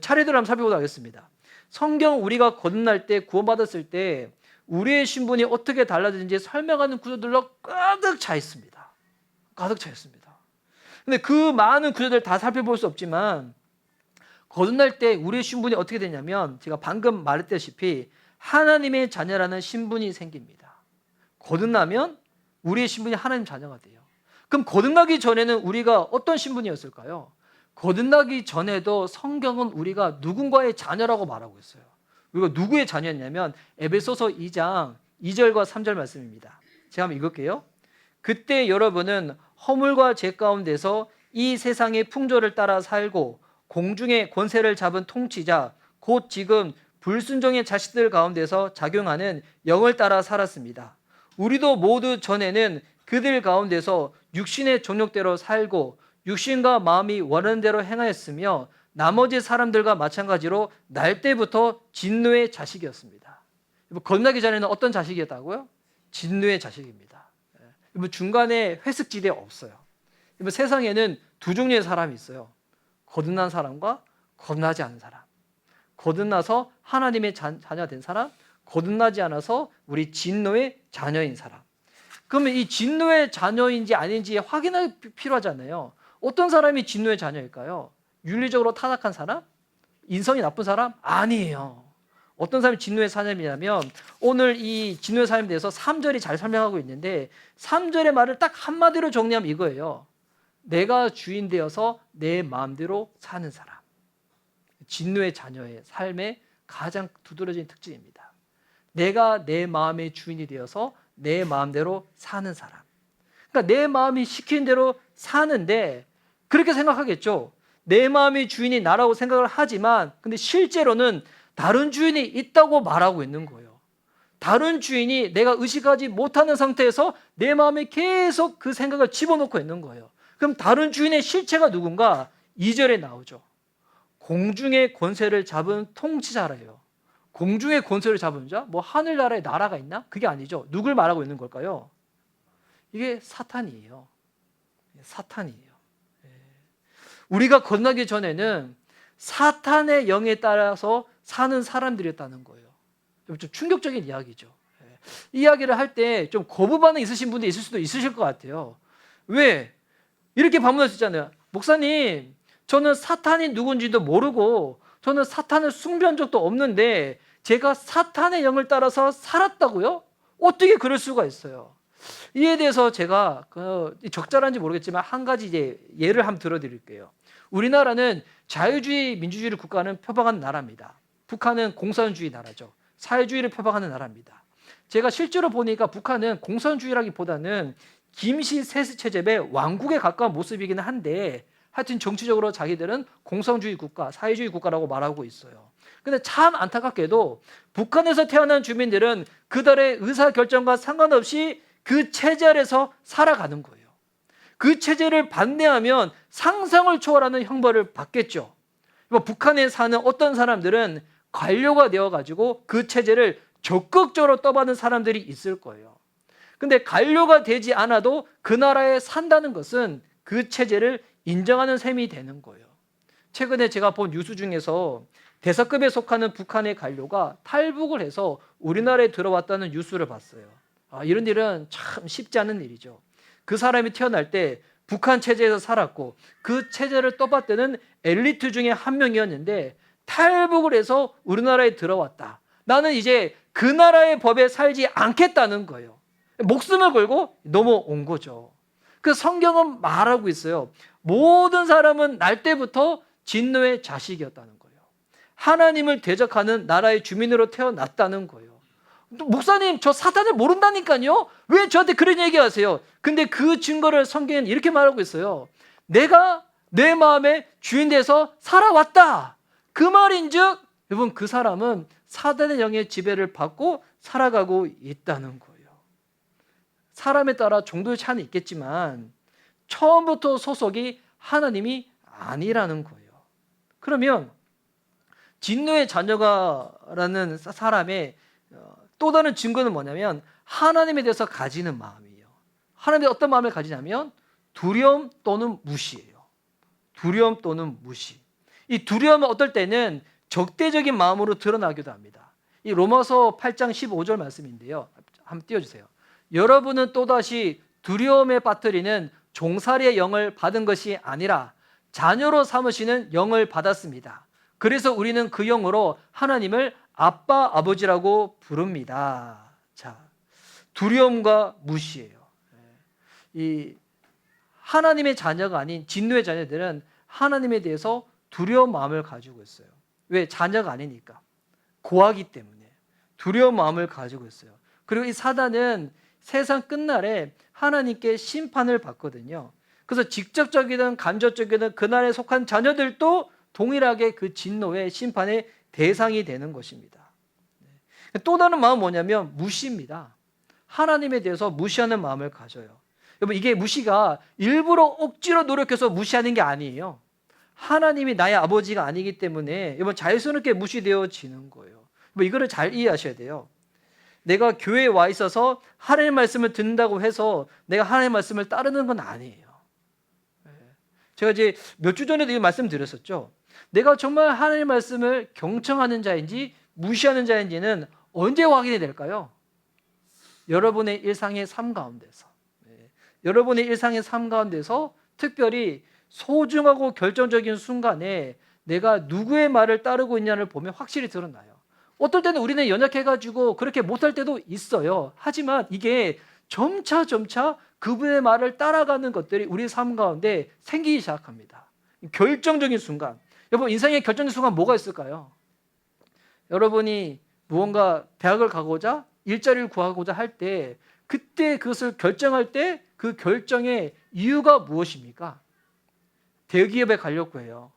Speaker 1: 차례대로 한번 살펴보도록 하겠습니다. 성경 우리가 거듭날 때 구원받았을 때 우리의 신분이 어떻게 달라지는지 설명하는 구조들로 가득 차 있습니다. 가득 차 있습니다. 근데 그 많은 구조들 다 살펴볼 수 없지만 거듭날 때 우리의 신분이 어떻게 되냐면 제가 방금 말했다시피 하나님의 자녀라는 신분이 생깁니다. 거듭나면 우리의 신분이 하나님 자녀가 돼요. 그럼 거듭나기 전에는 우리가 어떤 신분이었을까요? 거듭나기 전에도 성경은 우리가 누군가의 자녀라고 말하고 있어요. 우리가 누구의 자녀였냐면 에베소서 2장 2절과 3절 말씀입니다. 제가 한번 읽을게요. 그때 여러분은 허물과 죄 가운데서 이 세상의 풍조를 따라 살고 공중의 권세를 잡은 통치자 곧 지금 불순종의 자식들 가운데서 작용하는 영을 따라 살았습니다. 우리도 모두 전에는 그들 가운데서 육신의 정욕대로 살고 육신과 마음이 원하는 대로 행하였으며 나머지 사람들과 마찬가지로 날 때부터 진노의 자식이었습니다. 거듭나기 전에는 어떤 자식이었다고요? 진노의 자식입니다. 중간에 회색지대 없어요. 세상에는 두 종류의 사람이 있어요. 거듭난 사람과 거듭나지 않은 사람. 거듭나서 하나님의 자녀가 된 사람, 거듭나지 않아서 우리 진노의 자녀인 사람. 그러면 이 진노의 자녀인지 아닌지 확인하기 필요하잖아요. 어떤 사람이 진노의 자녀일까요? 윤리적으로 타락한 사람? 인성이 나쁜 사람? 아니에요. 어떤 사람이 진노의 자녀이냐면 오늘 이 진노의 자녀에 대해서 3절이 잘 설명하고 있는데 3절의 말을 딱 한마디로 정리하면 이거예요. 내가 주인 되어서 내 마음대로 사는 사람. 진노의 자녀의 삶의 가장 두드러진 특징입니다. 내가 내 마음의 주인이 되어서 내 마음대로 사는 사람. 그러니까 내 마음이 시키는 대로 사는데 그렇게 생각하겠죠. 내 마음의 주인이 나라고 생각을 하지만 근데 실제로는 다른 주인이 있다고 말하고 있는 거예요. 다른 주인이 내가 의식하지 못하는 상태에서 내 마음에 계속 그 생각을 집어넣고 있는 거예요. 그럼 다른 주인의 실체가 누군가? 2절에 나오죠. 공중의 권세를 잡은 통치자래요. 공중의 권세를 잡은 자? 뭐 하늘나라에 나라가 있나? 그게 아니죠. 누굴 말하고 있는 걸까요? 이게 사탄이에요. 사탄이에요. 우리가 거듭나기 전에는 사탄의 영에 따라서 사는 사람들이었다는 거예요. 좀 충격적인 이야기죠. 이 이야기를 할 때 좀 거부 반응 있으신 분도 있을 수도 있으실 것 같아요. 왜? 이렇게 반문할 수 있잖아요. 목사님, 저는 사탄이 누군지도 모르고 저는 사탄을 숭배한 적도 없는데 제가 사탄의 영을 따라서 살았다고요? 어떻게 그럴 수가 있어요? 이에 대해서 제가 적절한지 모르겠지만 한 가지 이제 예를 한번 들어드릴게요. 우리나라는 자유주의, 민주주의를 국가는 표방하는 나라입니다. 북한은 공산주의 나라죠. 사회주의를 표방하는 나라입니다. 제가 실제로 보니까 북한은 공산주의라기보다는 김씨 세습체제의 왕국에 가까운 모습이기는 한데 하여튼 정치적으로 자기들은 공산주의 국가, 사회주의 국가라고 말하고 있어요. 근데 참 안타깝게도 북한에서 태어난 주민들은 그들의 의사결정과 상관없이 그 체제 아래서 살아가는 거예요. 그 체제를 반대하면 상상을 초월하는 형벌을 받겠죠. 북한에 사는 어떤 사람들은 관료가 되어가지고 그 체제를 적극적으로 떠받는 사람들이 있을 거예요. 근데 관료가 되지 않아도 그 나라에 산다는 것은 그 체제를 인정하는 셈이 되는 거예요. 최근에 제가 본 뉴스 중에서 대사급에 속하는 북한의 관료가 탈북을 해서 우리나라에 들어왔다는 뉴스를 봤어요. 이런 일은 참 쉽지 않은 일이죠. 그 사람이 태어날 때 북한 체제에서 살았고 그 체제를 떠받드는 엘리트 중에 한 명이었는데 탈북을 해서 우리나라에 들어왔다. 나는 이제 그 나라의 법에 살지 않겠다는 거예요. 목숨을 걸고 넘어온 거죠. 그 성경은 말하고 있어요. 모든 사람은 날 때부터 진노의 자식이었다는 거예요. 하나님을 대적하는 나라의 주민으로 태어났다는 거예요. 목사님, 저 사탄을 모른다니까요? 왜 저한테 그런 얘기하세요? 근데 그 증거를 성경은 이렇게 말하고 있어요. 내가 내 마음의 주인 돼서 살아왔다. 그 말인즉 여러분, 그 사람은 사단의 영의 지배를 받고 살아가고 있다는 거예요. 사람에 따라 정도의 차이는 있겠지만 처음부터 소속이 하나님이 아니라는 거예요. 그러면 진노의 자녀가라는 사람의 또 다른 증거는 뭐냐면 하나님에 대해서 가지는 마음이에요. 하나님에 대해서 어떤 마음을 가지냐면 두려움 또는 무시예요. 두려움 또는 무시. 이 두려움은 어떨 때는 적대적인 마음으로 드러나기도 합니다. 이 로마서 8장 15절 말씀인데요. 한번 띄워주세요. 여러분은 또다시 두려움에 빠뜨리는 종살이의 영을 받은 것이 아니라 자녀로 삼으시는 영을 받았습니다. 그래서 우리는 그 영으로 하나님을 아빠, 아버지라고 부릅니다. 자, 두려움과 무시예요. 이 하나님의 자녀가 아닌 진노의 자녀들은 하나님에 대해서 두려운 마음을 가지고 있어요. 왜? 자녀가 아니니까. 고하기 때문에 두려운 마음을 가지고 있어요. 그리고 이 사단은 세상 끝날에 하나님께 심판을 받거든요. 그래서 직접적이든 간접적이든 그날에 속한 자녀들도 동일하게 그 진노의 심판의 대상이 되는 것입니다. 또 다른 마음은 뭐냐면 무시입니다. 하나님에 대해서 무시하는 마음을 가져요. 여러분, 이게 무시가 일부러 억지로 노력해서 무시하는 게 아니에요. 하나님이 나의 아버지가 아니기 때문에 여러분 자연스럽게 무시되어지는 거예요. 이거를 잘 이해하셔야 돼요. 내가 교회에 와 있어서 하나님의 말씀을 듣는다고 해서 내가 하나님의 말씀을 따르는 건 아니에요. 제가 이제 몇 주 전에도 이 말씀 드렸었죠. 내가 정말 하나님의 말씀을 경청하는 자인지 무시하는 자인지는 언제 확인이 될까요? 여러분의 일상의 삶 가운데서. 여러분의 일상의 삶 가운데서 특별히 소중하고 결정적인 순간에 내가 누구의 말을 따르고 있냐를 보면 확실히 드러나요. 어떨 때는 우리는 연약해가지고 그렇게 못할 때도 있어요. 하지만 이게 점차 그분의 말을 따라가는 것들이 우리 삶 가운데 생기기 시작합니다. 결정적인 순간. 여러분, 인생의 결정적인 순간 뭐가 있을까요? 여러분이 무언가 대학을 가고자 일자리를 구하고자 할 때 그때 그것을 결정할 때 그 결정의 이유가 무엇입니까? 대기업에 가려고 해요.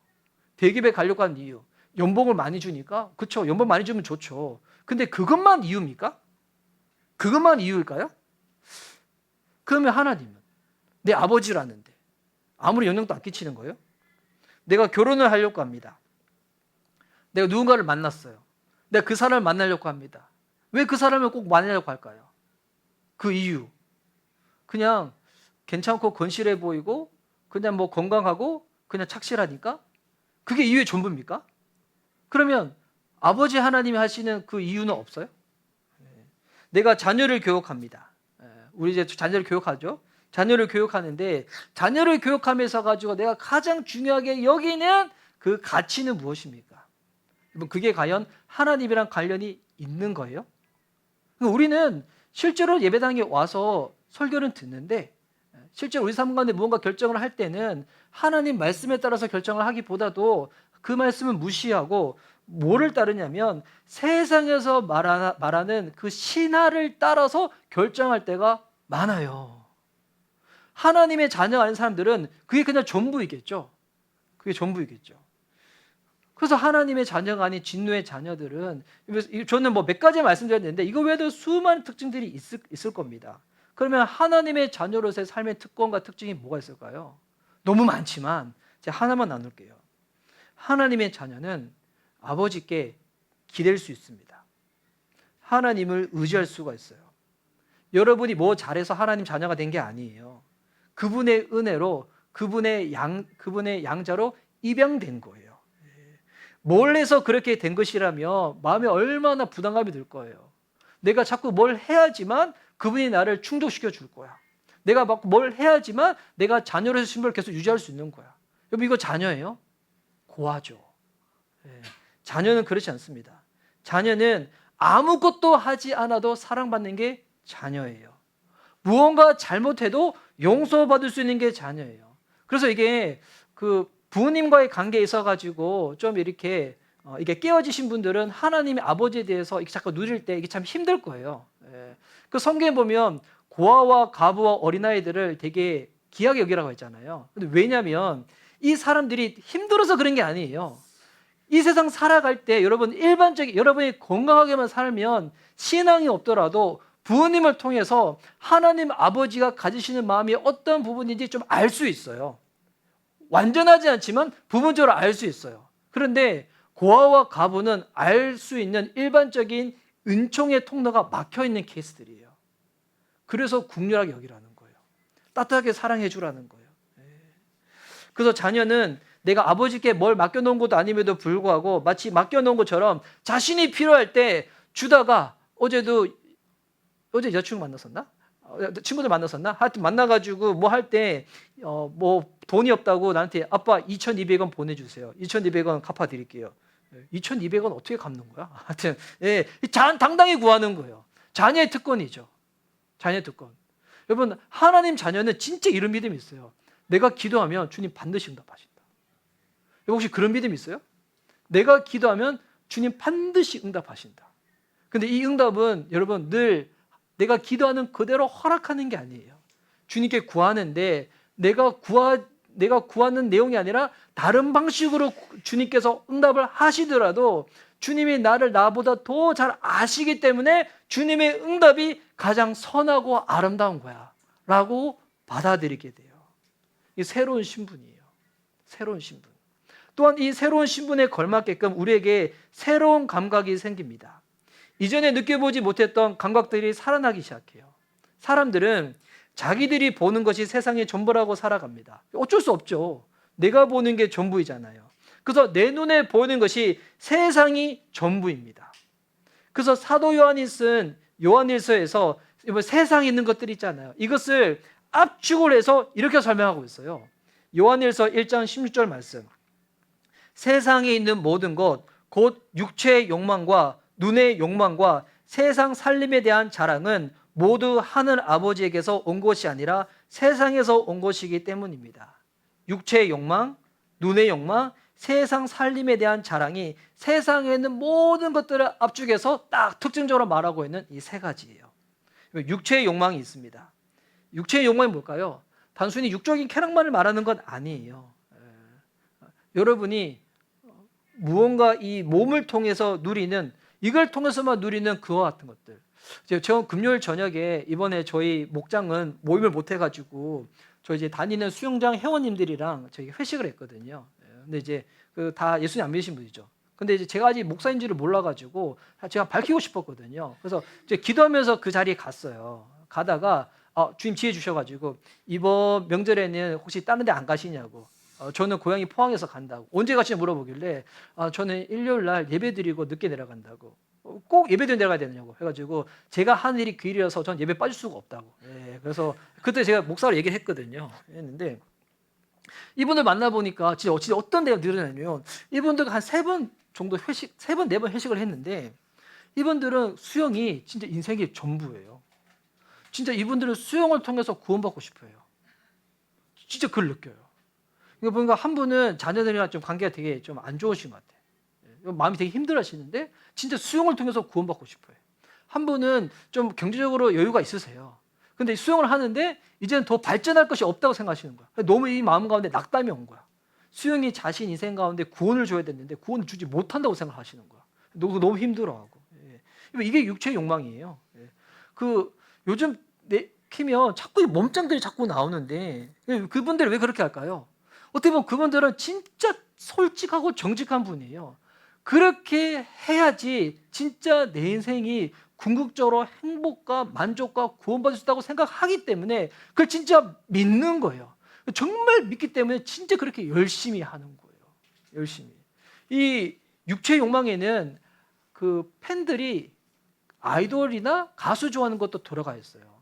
Speaker 1: 대기업에 가려고 한 이유. 연봉을 많이 주니까? 그렇죠. 연봉 많이 주면 좋죠. 근데 그것만 이유입니까? 그것만 이유일까요? 그러면 하나님은 내 아버지라는데 아무리 영향도 안 끼치는 거예요? 내가 결혼을 하려고 합니다. 내가 누군가를 만났어요. 내가 그 사람을 만나려고 합니다. 왜 그 사람을 꼭 만나려고 할까요? 그 이유. 그냥 괜찮고 건실해 보이고 그냥 뭐 건강하고 그냥 착실하니까? 그게 이유의 전부입니까? 그러면 아버지 하나님이 하시는 그 이유는 없어요? 내가 자녀를 교육합니다. 우리 이제 자녀를 교육하죠. 자녀를 교육하는데 자녀를 교육하면서 가지고 내가 가장 중요하게 여기는 그 가치는 무엇입니까? 여러분, 그게 과연 하나님이랑 관련이 있는 거예요? 우리는 실제로 예배당에 와서 설교를 듣는데 실제로 우리 삶 가운데 무언가 결정을 할 때는 하나님 말씀에 따라서 결정을 하기보다도 그 말씀을 무시하고 뭐를 따르냐면 세상에서 말하는 그 신화를 따라서 결정할 때가 많아요. 하나님의 자녀가 아닌 사람들은 그게 그냥 전부이겠죠. 그게 전부이겠죠. 그래서 하나님의 자녀가 아닌 진노의 자녀들은 저는 뭐 몇 가지 말씀드렸는데 이거 외에도 수많은 특징들이 있을 겁니다. 그러면 하나님의 자녀로서의 삶의 특권과 특징이 뭐가 있을까요? 너무 많지만 제가 하나만 나눌게요. 하나님의 자녀는 아버지께 기댈 수 있습니다. 하나님을 의지할 수가 있어요. 여러분이 뭐 잘해서 하나님 자녀가 된 게 아니에요. 그분의 은혜로 그분의 양자로 입양된 거예요. 뭘 해서 그렇게 된 것이라며 마음에 얼마나 부담감이 들 거예요. 내가 자꾸 뭘 해야지만 그분이 나를 충족시켜 줄 거야. 내가 막 뭘 해야지만 내가 자녀로서 신분을 계속 유지할 수 있는 거야. 여러분 이거 자녀예요? 고아죠. 자녀는 그렇지 않습니다. 자녀는 아무것도 하지 않아도 사랑받는 게 자녀예요. 무언가 잘못해도 용서받을 수 있는 게 자녀예요. 그래서 이게 그 부모님과의 관계에 있어 가지고 좀 이렇게 이게 깨어지신 분들은 하나님의 아버지에 대해서 이렇게 자꾸 누릴 때 이게 참 힘들 거예요. 그 성경에 보면 고아와 과부와 어린아이들을 되게 귀하게 여기라고 했잖아요. 근데 왜냐하면 이 사람들이 힘들어서 그런 게 아니에요. 이 세상 살아갈 때 여러분이 건강하게만 살면 신앙이 없더라도 부모님을 통해서 하나님 아버지가 가지시는 마음이 어떤 부분인지 좀 알 수 있어요. 완전하지 않지만 부분적으로 알 수 있어요. 그런데 고아와 과부는 알 수 있는 일반적인 은총의 통로가 막혀 있는 케이스들이에요. 그래서 국률하게 여기라는 거예요. 따뜻하게 사랑해 주라는 거예요. 그래서 자녀는 내가 아버지께 뭘 맡겨놓은 것도 아님에도 불구하고 마치 맡겨놓은 것처럼 자신이 필요할 때 주다가 어제 여자친구 만났었나? 친구들 만났었나? 하여튼 만나가지고 뭐 할 때 뭐 돈이 없다고 나한테 아빠 2,200원 보내주세요. 2,200원 갚아드릴게요. 2,200원 어떻게 갚는 거야? 하여튼 당당히 구하는 거예요. 자녀의 특권이죠. 자녀의 특권. 여러분 하나님 자녀는 진짜 이런 믿음이 있어요. 내가 기도하면 주님 반드시 응답하신다. 여러분 혹시 그런 믿음 있어요? 내가 기도하면 주님 반드시 응답하신다. 근데 이 응답은 여러분 늘 내가 기도하는 그대로 허락하는 게 아니에요. 주님께 구하는데 내가 구하는 내용이 아니라 다른 방식으로 주님께서 응답을 하시더라도 주님이 나보다 더 잘 아시기 때문에 주님의 응답이 가장 선하고 아름다운 거야 라고 받아들이게 돼요. 이 새로운 신분이에요. 새로운 신분. 또한 이 새로운 신분에 걸맞게끔 우리에게 새로운 감각이 생깁니다. 이전에 느껴보지 못했던 감각들이 살아나기 시작해요. 사람들은 자기들이 보는 것이 세상의 전부라고 살아갑니다. 어쩔 수 없죠. 내가 보는 게 전부이잖아요. 그래서 내 눈에 보이는 것이 세상이 전부입니다. 그래서 사도 요한이 쓴 요한일서에서 세상에 있는 것들이 있잖아요. 이것을 압축을 해서 이렇게 설명하고 있어요. 요한일서 1장 16절 말씀. 세상에 있는 모든 것, 곧 육체의 욕망과 눈의 욕망과 세상 살림에 대한 자랑은 모두 하늘 아버지에게서 온 것이 아니라 세상에서 온 것이기 때문입니다. 육체의 욕망, 눈의 욕망, 세상 살림에 대한 자랑이 세상에 있는 모든 것들을 압축해서 딱 특징적으로 말하고 있는 이 세 가지예요. 육체의 욕망이 있습니다. 육체의 욕망이 뭘까요? 단순히 육적인 쾌락만을 말하는 건 아니에요. 여러분이 무언가 이 몸을 통해서 누리는 이걸 통해서만 누리는 그와 같은 것들. 제가 금요일 저녁에 이번에 저희 목장은 모임을 못 해가지고 저 이제 다니는 수영장 회원님들이랑 저희 회식을 했거든요. 근데 이제 그 다 예수님 안 믿으신 분이죠. 근데 이제 제가 아직 목사인지를 몰라가지고 제가 밝히고 싶었거든요. 그래서 이제 기도하면서 그 자리에 갔어요. 가다가 주님 지혜 주셔가지고 이번 명절에는 혹시 다른 데 안 가시냐고. 저는 고향이 포항에서 간다고. 언제 가시냐 물어보길래 저는 일요일 날 예배 드리고 늦게 내려간다고. 꼭 예배 드리고 내려가야 되느냐고 해가지고 제가 하는 일이 그 일이라서 전 예배 빠질 수가 없다고. 그래서 그때 제가 목사로 얘기를 했거든요. 했는데 이분들 만나보니까 진짜 어떤 데가 늘어나냐면 이분들 한 3번 정도 회식, 3번, 4번 회식을 했는데 이분들은 수영이 진짜 인생의 전부예요. 진짜 이분들은 수영을 통해서 구원받고 싶어요. 진짜 그걸 느껴요. 이거 보니까 한 분은 자녀들이랑 좀 관계가 되게 좀 안 좋으신 것 같아요. 마음이 되게 힘들어 하시는데 진짜 수영을 통해서 구원받고 싶어요. 한 분은 좀 경제적으로 여유가 있으세요. 근데 수영을 하는데 이제는 더 발전할 것이 없다고 생각하시는 거야. 너무 이 마음 가운데 낙담이 온 거야. 수영이 자신 인생 가운데 구원을 줘야 되는데 구원을 주지 못한다고 생각하시는 거야. 너무 힘들어하고. 이게 육체의 욕망이에요. 그 요즘 키면 자꾸 이 몸짱들이 자꾸 나오는데 그분들이 왜 그렇게 할까요? 어떻게 보면 그분들은 진짜 솔직하고 정직한 분이에요. 그렇게 해야지 진짜 내 인생이 궁극적으로 행복과 만족과 구원받을 수 있다고 생각하기 때문에 그걸 진짜 믿는 거예요. 정말 믿기 때문에 진짜 그렇게 열심히 하는 거예요. 열심히. 이 육체 욕망에는 그 팬들이 아이돌이나 가수 좋아하는 것도 들어가 있어요.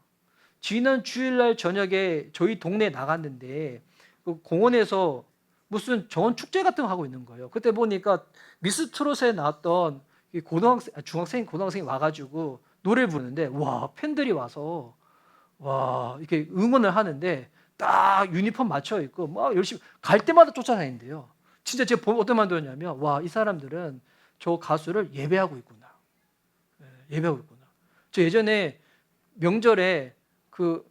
Speaker 1: 지난 주일날 저녁에 저희 동네에 나갔는데 그 공원에서 무슨 정원 축제 같은 거 하고 있는 거예요. 그때 보니까 미스 트롯에 나왔던 이 고등학생이 와가지고 노래를 부르는데 와 팬들이 와서 와 이렇게 응원을 하는데 딱 유니폼 맞춰 있고 막 열심히 갈 때마다 쫓아다니는데요. 진짜 제가 어떤 마음 들었냐면 와 이 사람들은 저 가수를 예배하고 있구나. 예배하고 있구나. 저 예전에 명절에 그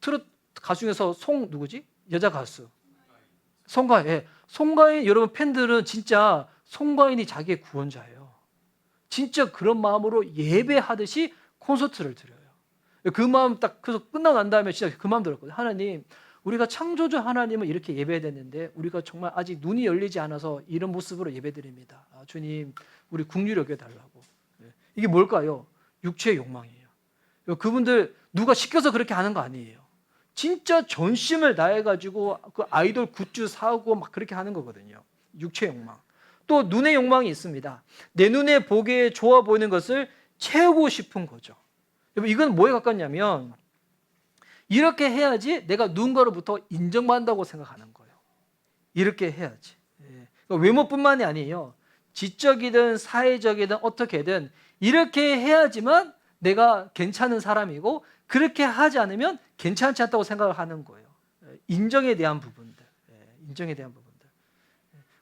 Speaker 1: 트롯 가수 중에서 누구지? 여자 가수 송가인. 예. 송가인 여러분 팬들은 진짜 송가인이 자기의 구원자예요. 진짜 그런 마음으로 예배하듯이 콘서트를 드려요. 그 마음 딱 그래서 끝나고 난 다음에 진짜 그 마음 들었거든요. 하나님, 우리가 창조주 하나님을 이렇게 예배했는데 우리가 정말 아직 눈이 열리지 않아서 이런 모습으로 예배드립니다. 주님, 우리 긍휼히 여겨달라고. 이게 뭘까요? 육체의 욕망이에요. 그분들 누가 시켜서 그렇게 하는 거 아니에요. 진짜 전심을 다해가지고 그 아이돌 굿즈 사고 막 그렇게 하는 거거든요. 육체 욕망. 또 눈의 욕망이 있습니다. 내 눈에 보기에 좋아 보이는 것을 채우고 싶은 거죠. 이건 뭐에 가깝냐면 이렇게 해야지 내가 누군가로부터 인정받는다고 생각하는 거예요. 이렇게 해야지. 외모뿐만이 아니에요. 지적이든 사회적이든 어떻게든 이렇게 해야지만 내가 괜찮은 사람이고 그렇게 하지 않으면 괜찮지 않다고 생각을 하는 거예요. 인정에 대한 부분들. 인정에 대한 부분들.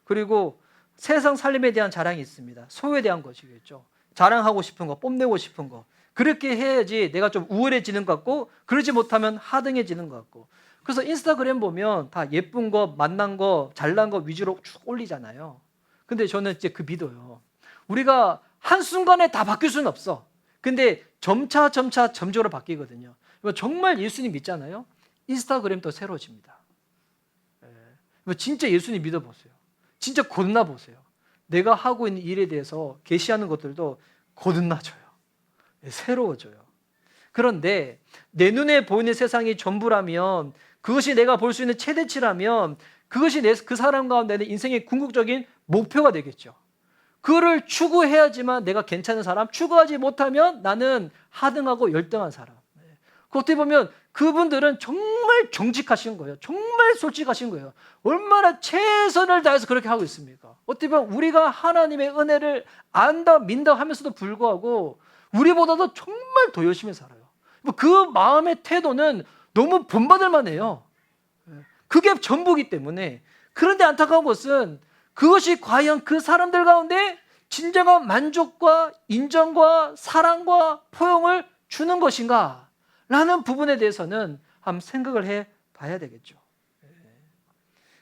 Speaker 1: 그리고 세상 살림에 대한 자랑이 있습니다. 소유에 대한 것이겠죠. 자랑하고 싶은 거, 뽐내고 싶은 거. 그렇게 해야지 내가 좀 우월해지는 것 같고 그러지 못하면 하등해지는 것 같고. 그래서 인스타그램 보면 다 예쁜 거, 만난 거, 잘난 거 위주로 쭉 올리잖아요. 근데 저는 이제 그 믿어요. 우리가 한순간에 다 바뀔 수는 없어. 근데 점차 점적으로 바뀌거든요. 정말 예수님 믿잖아요. 인스타그램도 새로워집니다. 진짜 예수님 믿어보세요. 진짜 거듭나보세요. 내가 하고 있는 일에 대해서 계시하는 것들도 거듭나져요. 새로워져요. 그런데 내 눈에 보이는 세상이 전부라면 그것이 내가 볼 수 있는 최대치라면 그것이 그 사람 가운데는 인생의 궁극적인 목표가 되겠죠. 그거를 추구해야지만 내가 괜찮은 사람, 추구하지 못하면 나는 하등하고 열등한 사람. 어떻게 보면 그분들은 정말 정직하신 거예요. 정말 솔직하신 거예요. 얼마나 최선을 다해서 그렇게 하고 있습니까? 어떻게 보면 우리가 하나님의 은혜를 안다, 민다 하면서도 불구하고 우리보다도 정말 더 열심히 살아요. 그 마음의 태도는 너무 본받을 만해요. 그게 전부기 때문에. 그런데 안타까운 것은 그것이 과연 그 사람들 가운데 진정한 만족과 인정과 사랑과 포용을 주는 것인가? 라는 부분에 대해서는 한번 생각을 해 봐야 되겠죠.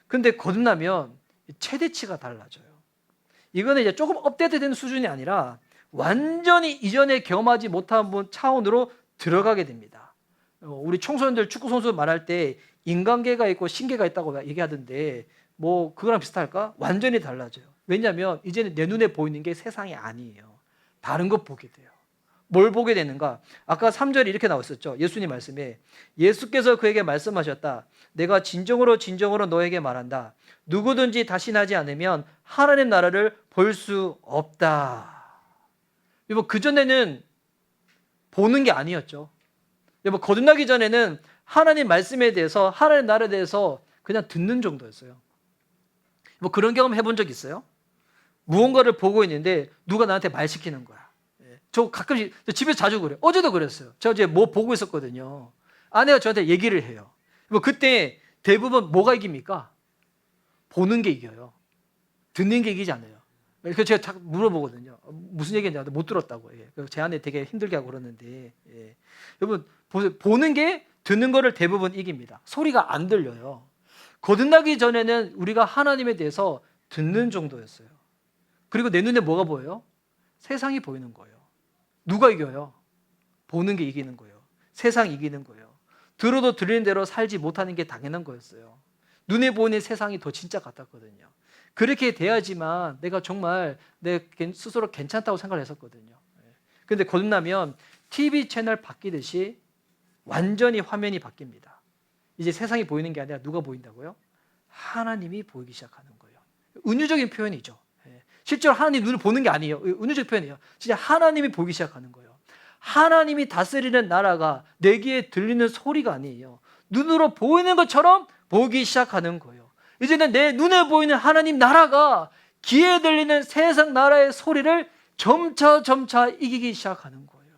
Speaker 1: 근데 거듭나면 최대치가 달라져요. 이거는 이제 조금 업데이트된 수준이 아니라 완전히 이전에 경험하지 못한 차원으로 들어가게 됩니다. 우리 청소년들 축구 선수 말할 때 인간계가 있고 신계가 있다고 얘기하던데 뭐 그거랑 비슷할까? 완전히 달라져요. 왜냐하면 이제는 내 눈에 보이는 게 세상이 아니에요. 다른 것 보게 돼요. 뭘 보게 되는가? 아까 3절에 이렇게 나왔었죠. 예수님 말씀에 예수께서 그에게 말씀하셨다. 내가 진정으로 너에게 말한다. 누구든지 다신하지 않으면 하나님 나라를 볼 수 없다. 여러분 그전에는 보는 게 아니었죠. 여러분 거듭나기 전에는 하나님 말씀에 대해서 하나님 나라에 대해서 그냥 듣는 정도였어요. 뭐 그런 경험 해본 적 있어요? 무언가를 보고 있는데 누가 나한테 말 시키는 거야. 저 가끔씩 집에서 자주 그래요. 어제도 그랬어요. 저 어제 뭐 보고 있었거든요. 아내가 저한테 얘기를 해요. 뭐 그때 대부분 뭐가 이깁니까? 보는 게 이겨요. 듣는 게 이기지 않아요. 그래서 제가 자꾸 물어보거든요. 무슨 얘기인지 못 들었다고. 그래서 제 아내 되게 힘들게 하고 그러는데 여러분 보는 게 듣는 거를 대부분 이깁니다. 소리가 안 들려요. 거듭나기 전에는 우리가 하나님에 대해서 듣는 정도였어요. 그리고 내 눈에 뭐가 보여요? 세상이 보이는 거예요. 누가 이겨요? 보는 게 이기는 거예요. 세상이 이기는 거예요. 들어도 들리는 대로 살지 못하는 게 당연한 거였어요. 눈에 보이는 세상이 더 진짜 같았거든요. 그렇게 돼야지만 내가 정말 내 스스로 괜찮다고 생각을 했었거든요. 그런데 거듭나면 TV 채널 바뀌듯이 완전히 화면이 바뀝니다. 이제 세상이 보이는 게 아니라 누가 보인다고요? 하나님이 보이기 시작하는 거예요. 은유적인 표현이죠. 실제로 하나님 눈을 보는 게 아니에요. 은유적 표현이에요. 진짜 하나님이 보이기 시작하는 거예요. 하나님이 다스리는 나라가 내 귀에 들리는 소리가 아니에요. 눈으로 보이는 것처럼 보기 시작하는 거예요. 이제는 내 눈에 보이는 하나님 나라가 귀에 들리는 세상 나라의 소리를 점차 이기기 시작하는 거예요.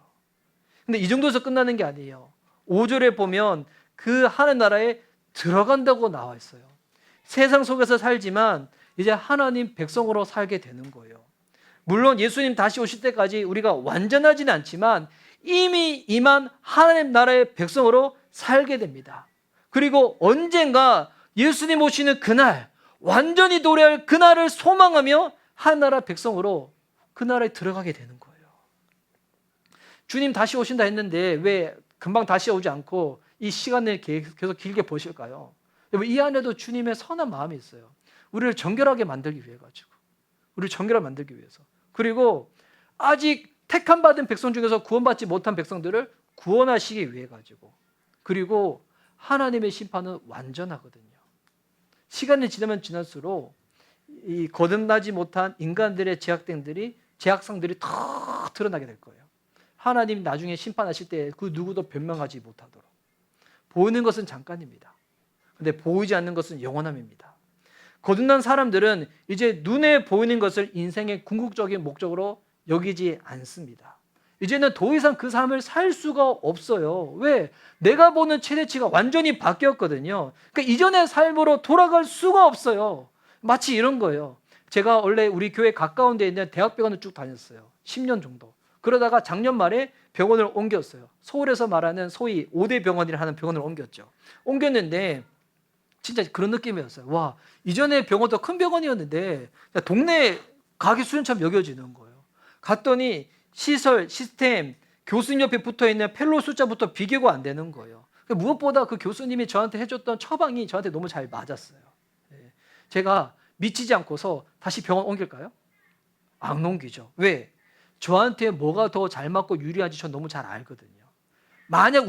Speaker 1: 근데 이 정도에서 끝나는 게 아니에요. 5절에 보면 그 하늘 나라에 들어간다고 나와 있어요. 세상 속에서 살지만 이제 하나님 백성으로 살게 되는 거예요. 물론 예수님 다시 오실 때까지 우리가 완전하지는 않지만 이미 임한 하나님 나라의 백성으로 살게 됩니다. 그리고 언젠가 예수님 오시는 그날, 완전히 도래할 그날을 소망하며 하나님 백성으로 그 나라에 들어가게 되는 거예요. 주님 다시 오신다 했는데 왜 금방 다시 오지 않고 이 시간을 계속 길게 보실까요? 이 안에도 주님의 선한 마음이 있어요. 우리를 정결하게 만들기 위해 가지고, 우리를 정결하게 만들기 위해서. 그리고 아직 택함 받은 백성 중에서 구원받지 못한 백성들을 구원하시기 위해 가지고, 그리고 하나님의 심판은 완전하거든요. 시간이 지나면 지날수록 이 거듭나지 못한 인간들의 제약상들이 더 드러나게 될 거예요. 하나님 나중에 심판하실 때 그 누구도 변명하지 못하도록. 보이는 것은 잠깐입니다. 근데 보이지 않는 것은 영원함입니다. 거듭난 사람들은 이제 눈에 보이는 것을 인생의 궁극적인 목적으로 여기지 않습니다. 이제는 더 이상 그 삶을 살 수가 없어요. 왜? 내가 보는 최대치가 완전히 바뀌었거든요. 그러니까 이전의 삶으로 돌아갈 수가 없어요. 마치 이런 거예요. 제가 원래 우리 교회 가까운 데 있는 대학병원을 쭉 다녔어요. 10년 정도. 그러다가 작년 말에 병원을 옮겼어요. 서울에서 말하는 소위 5대 병원이라 하는 병원을 옮겼죠. 옮겼는데 진짜 그런 느낌이었어요. 와, 이전에 병원도 큰 병원이었는데 동네 가게 수련처럼 여겨지는 거예요. 갔더니 시설, 시스템, 교수님 옆에 붙어있는 펠로 숫자부터 비교가 안 되는 거예요. 무엇보다 그 교수님이 저한테 해줬던 처방이 저한테 너무 잘 맞았어요. 제가 미치지 않고서 다시 병원 옮길까요? 안 옮기죠. 왜? 저한테 뭐가 더 잘 맞고 유리한지 전 너무 잘 알거든요. 만약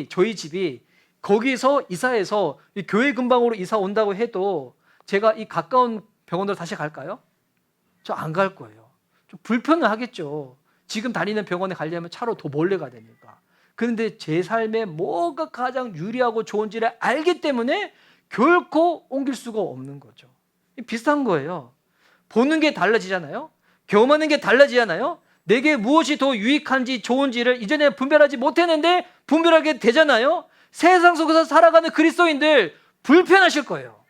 Speaker 1: 저희 집이 거기서 이사해서 이 교회 근방으로 이사 온다고 해도 제가 이 가까운 병원으로 다시 갈까요? 저 안 갈 거예요. 좀 불편은 하겠죠. 지금 다니는 병원에 가려면 차로 더 몰래 가야 되니까. 그런데 제 삶에 뭐가 가장 유리하고 좋은지를 알기 때문에 결코 옮길 수가 없는 거죠. 비슷한 거예요. 보는 게 달라지잖아요. 경험하는 게 달라지잖아요. 내게 무엇이 더 유익한지 좋은지를 이전에 분별하지 못했는데 분별하게 되잖아요. 세상 속에서 살아가는 그리스도인들 불편하실 거예요.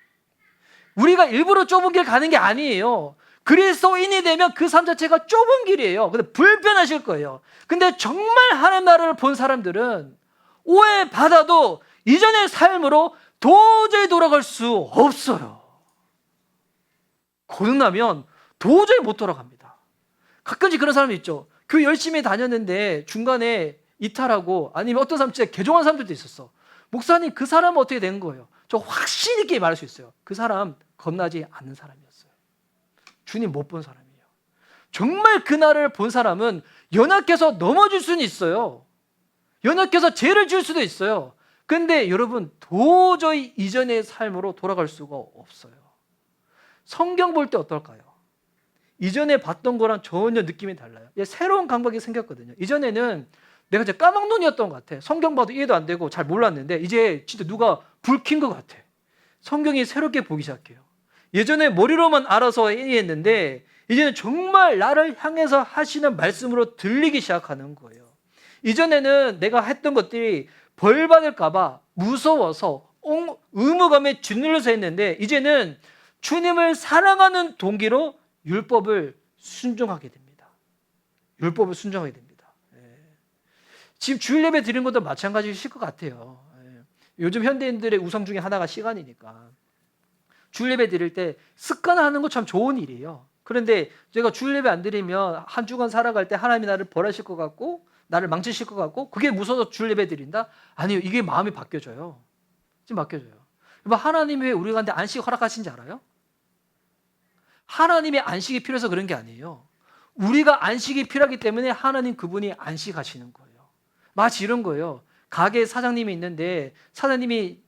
Speaker 1: 우리가 일부러 좁은 길 가는 게 아니에요. 그리스도인이 되면 그 삶 자체가 좁은 길이에요. 근데 불편하실 거예요. 근데 정말 하나님 나라를 본 사람들은 오해받아도 이전의 삶으로 도저히 돌아갈 수 없어요. 거듭나면 도저히 못 돌아갑니다. 가끔씩 그런 사람이 있죠. 교회 열심히 다녔는데 중간에 이탈하고 아니면 어떤 사람 진짜 개종한 사람들도 있었어. 목사님 그 사람은 어떻게 된 거예요? 저 확신 있게 말할 수 있어요. 그 사람 겁나지 않는 사람이었어요. 주님 못 본 사람이에요. 정말 그날을 본 사람은 연약해서 넘어질 수는 있어요. 연약해서 죄를 지을 수도 있어요. 근데 여러분 도저히 이전의 삶으로 돌아갈 수가 없어요. 성경 볼 때 어떨까요? 이전에 봤던 거랑 전혀 느낌이 달라요. 새로운 감각이 생겼거든요. 이전에는 내가 진짜 까막눈이었던 것 같아. 성경 봐도 이해도 안 되고 잘 몰랐는데 이제 진짜 누가 불 킨 것 같아. 성경이 새롭게 보기 시작해요. 예전에 머리로만 알아서 이해했는데 이제는 정말 나를 향해서 하시는 말씀으로 들리기 시작하는 거예요. 이전에는 내가 했던 것들이 벌 받을까 봐 무서워서 의무감에 짓눌려서 했는데 이제는 주님을 사랑하는 동기로 율법을 순종하게 됩니다. 율법을 순종하게 됩니다. 지금 주일 예배 드리는 것도 마찬가지실 것 같아요. 요즘 현대인들의 우상 중에 하나가 시간이니까 주일 예배 드릴 때 습관화하는 거 참 좋은 일이에요. 그런데 제가 주일 예배 안 드리면 한 주간 살아갈 때 하나님이 나를 벌하실 것 같고 나를 망치실 것 같고 그게 무서워서 줄 예배 드린다? 아니요. 이게 마음이 바뀌어져요. 지금 바뀌어져요. 하나님이 왜 우리한테 안식 허락하신지 알아요? 하나님의 안식이 필요해서 그런 게 아니에요. 우리가 안식이 필요하기 때문에 하나님 그분이 안식하시는 거예요. 마치 이런 거예요. 가게 사장님이 있는데 사장님이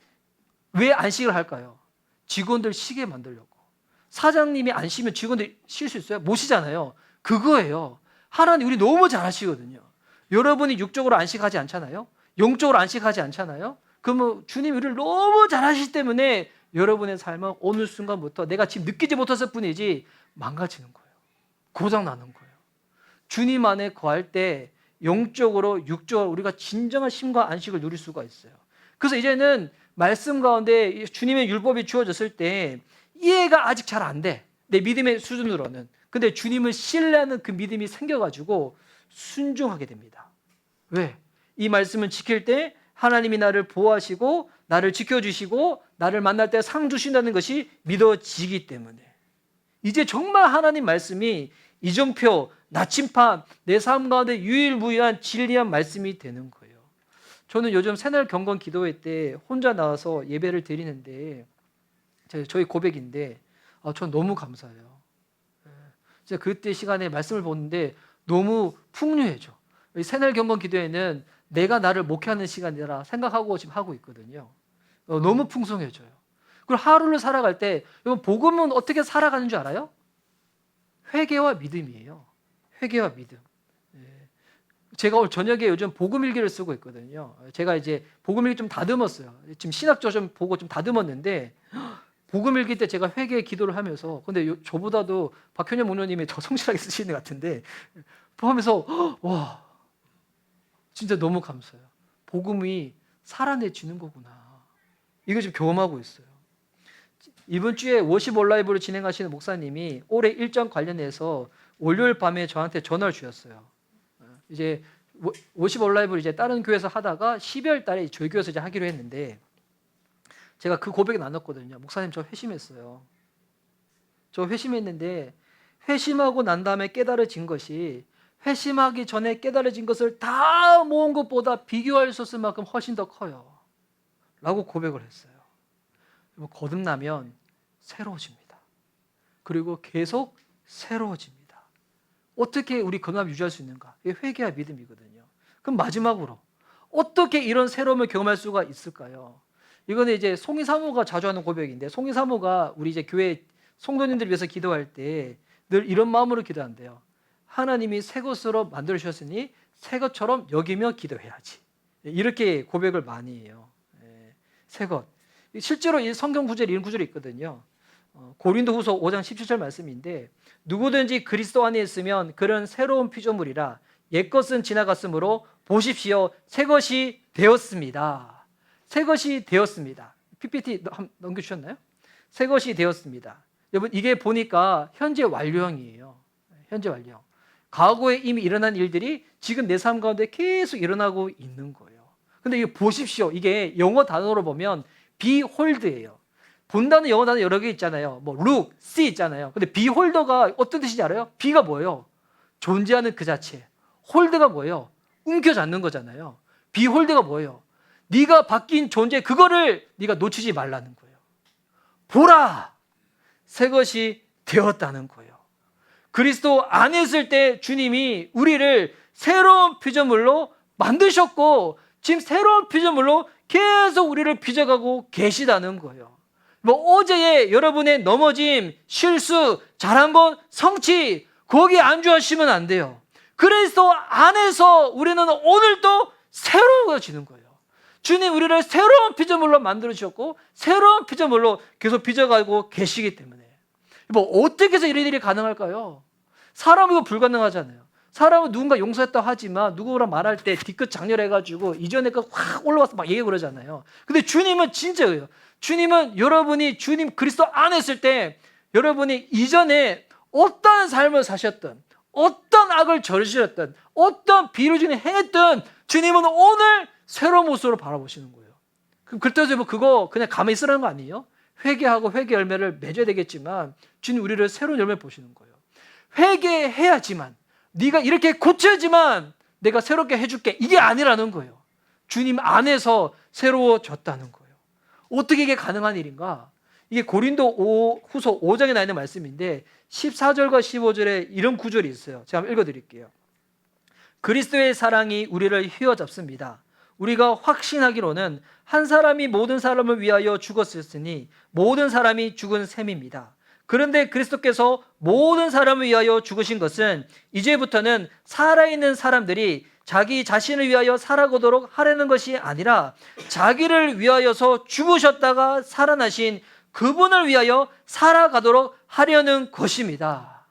Speaker 1: 왜 안식을 할까요? 직원들 쉬게 만들려고. 사장님이 안 쉬면 직원들이 쉴 수 있어요? 못 쉬잖아요. 그거예요. 하나님 우리 너무 잘 하시거든요. 여러분이 육적으로 안식하지 않잖아요? 영적으로 안식하지 않잖아요? 그러면 주님 우리를 너무 잘 하시기 때문에 여러분의 삶은 어느 순간부터 내가 지금 느끼지 못했을 뿐이지 망가지는 거예요. 고장나는 거예요. 주님 안에 거할 때 영적으로 육적으로 우리가 진정한 쉼과 안식을 누릴 수가 있어요. 그래서 이제는 말씀 가운데 주님의 율법이 주어졌을 때 이해가 아직 잘 안 돼. 내 믿음의 수준으로는. 근데 주님을 신뢰하는 그 믿음이 생겨가지고 순종하게 됩니다. 왜? 이 말씀을 지킬 때 하나님이 나를 보호하시고 나를 지켜주시고 나를 만날 때 상 주신다는 것이 믿어지기 때문에 이제 정말 하나님 말씀이 이정표, 나침판, 내 삶 가운데 유일무이한 진리한 말씀이 되는 거예요. 저는 요즘 새날 경건 기도회 때 혼자 나와서 예배를 드리는데 저희 고백인데 전 너무 감사해요. 진짜 그때 시간에 말씀을 보는데 너무 풍요해져. 새날 경건 기도회는 내가 나를 목회하는 시간이라 생각하고 지금 하고 있거든요. 너무 풍성해져요. 그리고 하루를 살아갈 때 복음은 어떻게 살아가는 줄 알아요? 회개와 믿음이에요. 회개와 믿음. 제가 오늘 저녁에 요즘 복음일기를 쓰고 있거든요. 제가 이제 복음일기 좀 다듬었어요. 지금 신학조 좀 보고 좀 다듬었는데 복음일기 때 제가 회개 기도를 하면서 근데 저보다도 박현영 목사님이 더 성실하게 쓰시는 것 같은데 하면서 와 진짜 너무 감사해요. 복음이 살아내지는 거구나. 이거 지금 경험하고 있어요. 이번 주에 워십 온라이브를 진행하시는 목사님이 올해 일정 관련해서 월요일 밤에 저한테 전화를 주셨어요. 이제 워십 온라이브를 이제 다른 교회에서 하다가 12월 달에 저희 교회에서 이제 하기로 했는데 제가 그 고백을 나눴거든요. 목사님 저 회심했어요. 저 회심했는데 회심하고 난 다음에 깨달아진 것이 회심하기 전에 깨달아진 것을 다 모은 것보다 비교할 수 없을 만큼 훨씬 더 커요. 라고 고백을 했어요. 거듭나면 새로워집니다. 그리고 계속 새로워집니다. 어떻게 우리 건강 유지할 수 있는가? 이게 회개와 믿음이거든요. 그럼 마지막으로 어떻게 이런 새로움을 경험할 수가 있을까요? 이거는 이제 송이 사모가 자주 하는 고백인데 송이 사모가 우리 이제 교회 성도님들 위해서 기도할 때 늘 이런 마음으로 기도한대요. 하나님이 새 것으로 만들어 주셨으니 새 것처럼 여기며 기도해야지. 이렇게 고백을 많이 해요. 새 것. 실제로 이 성경 구절에 이런 구절이 있거든요. 고린도후서 5장 17절 말씀인데 누구든지 그리스도 안에 있으면 그런 새로운 피조물이라 옛것은 지나갔으므로 보십시오. 새 것이 되었습니다. 새 것이 되었습니다. PPT 넘겨주셨나요? 새 것이 되었습니다. 여러분 이게 보니까 현재 완료형이에요. 현재 완료형. 과거에 이미 일어난 일들이 지금 내 삶 가운데 계속 일어나고 있는 거예요. 근데 이게 보십시오. 이게 영어 단어로 보면 behold예요. 본다는 영어 단어 여러 개 있잖아요. 뭐 look, see 있잖아요. 근데 beholder가 어떤 뜻인지 알아요? be가 뭐예요? 존재하는 그 자체. hold가 뭐예요? 움켜잡는 거잖아요. beholder가 뭐예요? 네가 바뀐 존재 그거를 네가 놓치지 말라는 거예요. 보라! 새 것이 되었다는 거예요. 그리스도 안에 있을 때 주님이 우리를 새로운 피조물로 만드셨고 지금 새로운 피조물로 계속 우리를 빚어가고 계시다는 거예요. 뭐 어제의 여러분의 넘어짐, 실수, 잘한 것, 성취 거기에 안주하시면 안 돼요. 그리스도 안에서 우리는 오늘도 새로워지는 거예요. 주님 우리를 새로운 피조물로 만들어 주셨고 새로운 피조물로 계속 빚어가고 계시기 때문에 뭐 어떻게 해서 이런 일이 가능할까요? 사람은 이거 불가능하잖아요. 사람은 누군가 용서했다 하지만 누구랑 말할 때 뒤끝 장렬해가지고 이전에 거 확 올라와서 막 얘기해 그러잖아요. 근데 주님은 진짜예요. 주님은 여러분이 주님 그리스도 안에 있을 때 여러분이 이전에 어떤 삶을 사셨던 어떤 악을 저지르셨던 어떤 비루중에 행했던 주님은 오늘 새로운 모습으로 바라보시는 거예요. 그럼 그때도 뭐 그거 그냥 가만히 있으라는 거 아니에요? 회개하고 회개 열매를 맺어야 되겠지만 주님 우리를 새로운 열매 보시는 거예요. 회개해야지만 네가 이렇게 고쳐야지만 내가 새롭게 해줄게, 이게 아니라는 거예요. 주님 안에서 새로워졌다는 거예요. 어떻게 이게 가능한 일인가? 이게 후서 5장에 나 있는 말씀인데 14절과 15절에 이런 구절이 있어요. 제가 한번 읽어드릴게요. 그리스도의 사랑이 우리를 휘어잡습니다. 우리가 확신하기로는 한 사람이 모든 사람을 위하여 죽었으니 모든 사람이 죽은 셈입니다. 그런데 그리스도께서 모든 사람을 위하여 죽으신 것은 이제부터는 살아있는 사람들이 자기 자신을 위하여 살아가도록 하려는 것이 아니라 자기를 위하여서 죽으셨다가 살아나신 그분을 위하여 살아가도록 하려는 것입니다.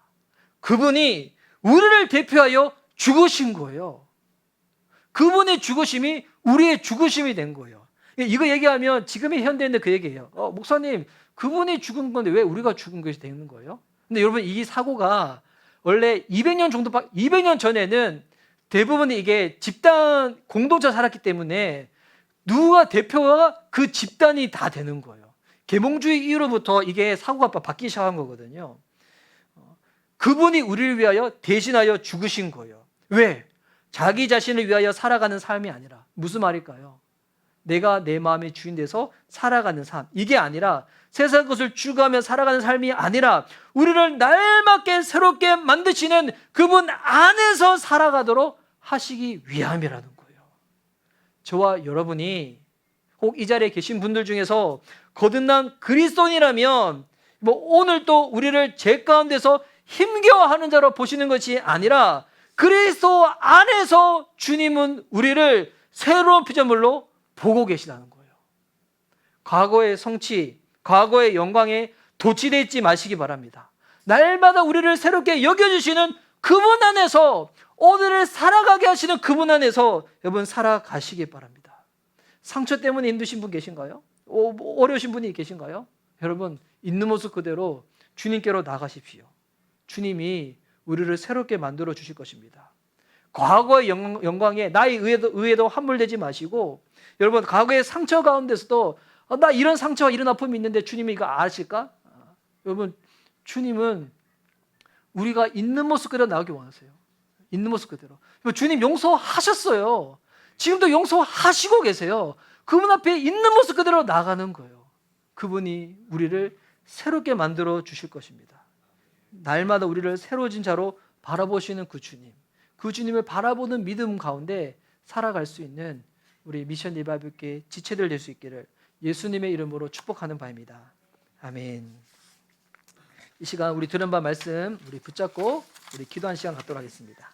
Speaker 1: 그분이 우리를 대표하여 죽으신 거예요. 그분의 죽으심이 우리의 죽으심이 된 거예요. 이거 얘기하면 지금의 현대인들 그 얘기예요. 목사님, 그분이 죽은 건데 왜 우리가 죽은 것이 되는 거예요? 근데 여러분, 이 사고가 원래 200년 전에는 대부분 이게 집단 공동체가 살았기 때문에 누가 대표가 그 집단이 다 되는 거예요. 계몽주의 이후로부터 이게 사고가 바뀌기 시작한 거거든요. 그분이 우리를 위하여 대신하여 죽으신 거예요. 왜? 자기 자신을 위하여 살아가는 삶이 아니라. 무슨 말일까요? 내가 내 마음의 주인 돼서 살아가는 삶, 이게 아니라 세상 것을 추구하며 살아가는 삶이 아니라 우리를 날맞게 새롭게 만드시는 그분 안에서 살아가도록 하시기 위함이라는 거예요. 저와 여러분이 혹 이 자리에 계신 분들 중에서 거듭난 그리스도인이라면 오늘 또 우리를 죄 가운데서 힘겨워하는 자로 보시는 것이 아니라 그리스도 안에서 주님은 우리를 새로운 피조물로 보고 계시다는 거예요. 과거의 성취, 과거의 영광에 도취되어 있지 마시기 바랍니다. 날마다 우리를 새롭게 여겨주시는 그분 안에서, 오늘을 살아가게 하시는 그분 안에서 여러분 살아가시기 바랍니다. 상처 때문에 힘드신 분 계신가요? 어려우신 분이 계신가요? 여러분, 있는 모습 그대로 주님께로 나가십시오. 주님이 우리를 새롭게 만들어 주실 것입니다. 과거의 영광에 나의 의에도 함몰되지 마시고, 여러분, 과거의 상처 가운데서도 나 이런 상처와 이런 아픔이 있는데 주님이 이거 아실까? 여러분, 주님은 우리가 있는 모습 그대로 나오기 원하세요. 있는 모습 그대로. 주님 용서하셨어요. 지금도 용서하시고 계세요. 그분 앞에 있는 모습 그대로 나가는 거예요. 그분이 우리를 새롭게 만들어 주실 것입니다. 날마다 우리를 새로워진 자로 바라보시는 그 주님, 그 주님을 바라보는 믿음 가운데 살아갈 수 있는 우리 미션 리바이벌교회 지체들 될 수 있기를 예수님의 이름으로 축복하는 바입니다. 아멘. 이 시간 우리 들은 바 말씀 우리 붙잡고 우리 기도한 시간 갖도록 하겠습니다.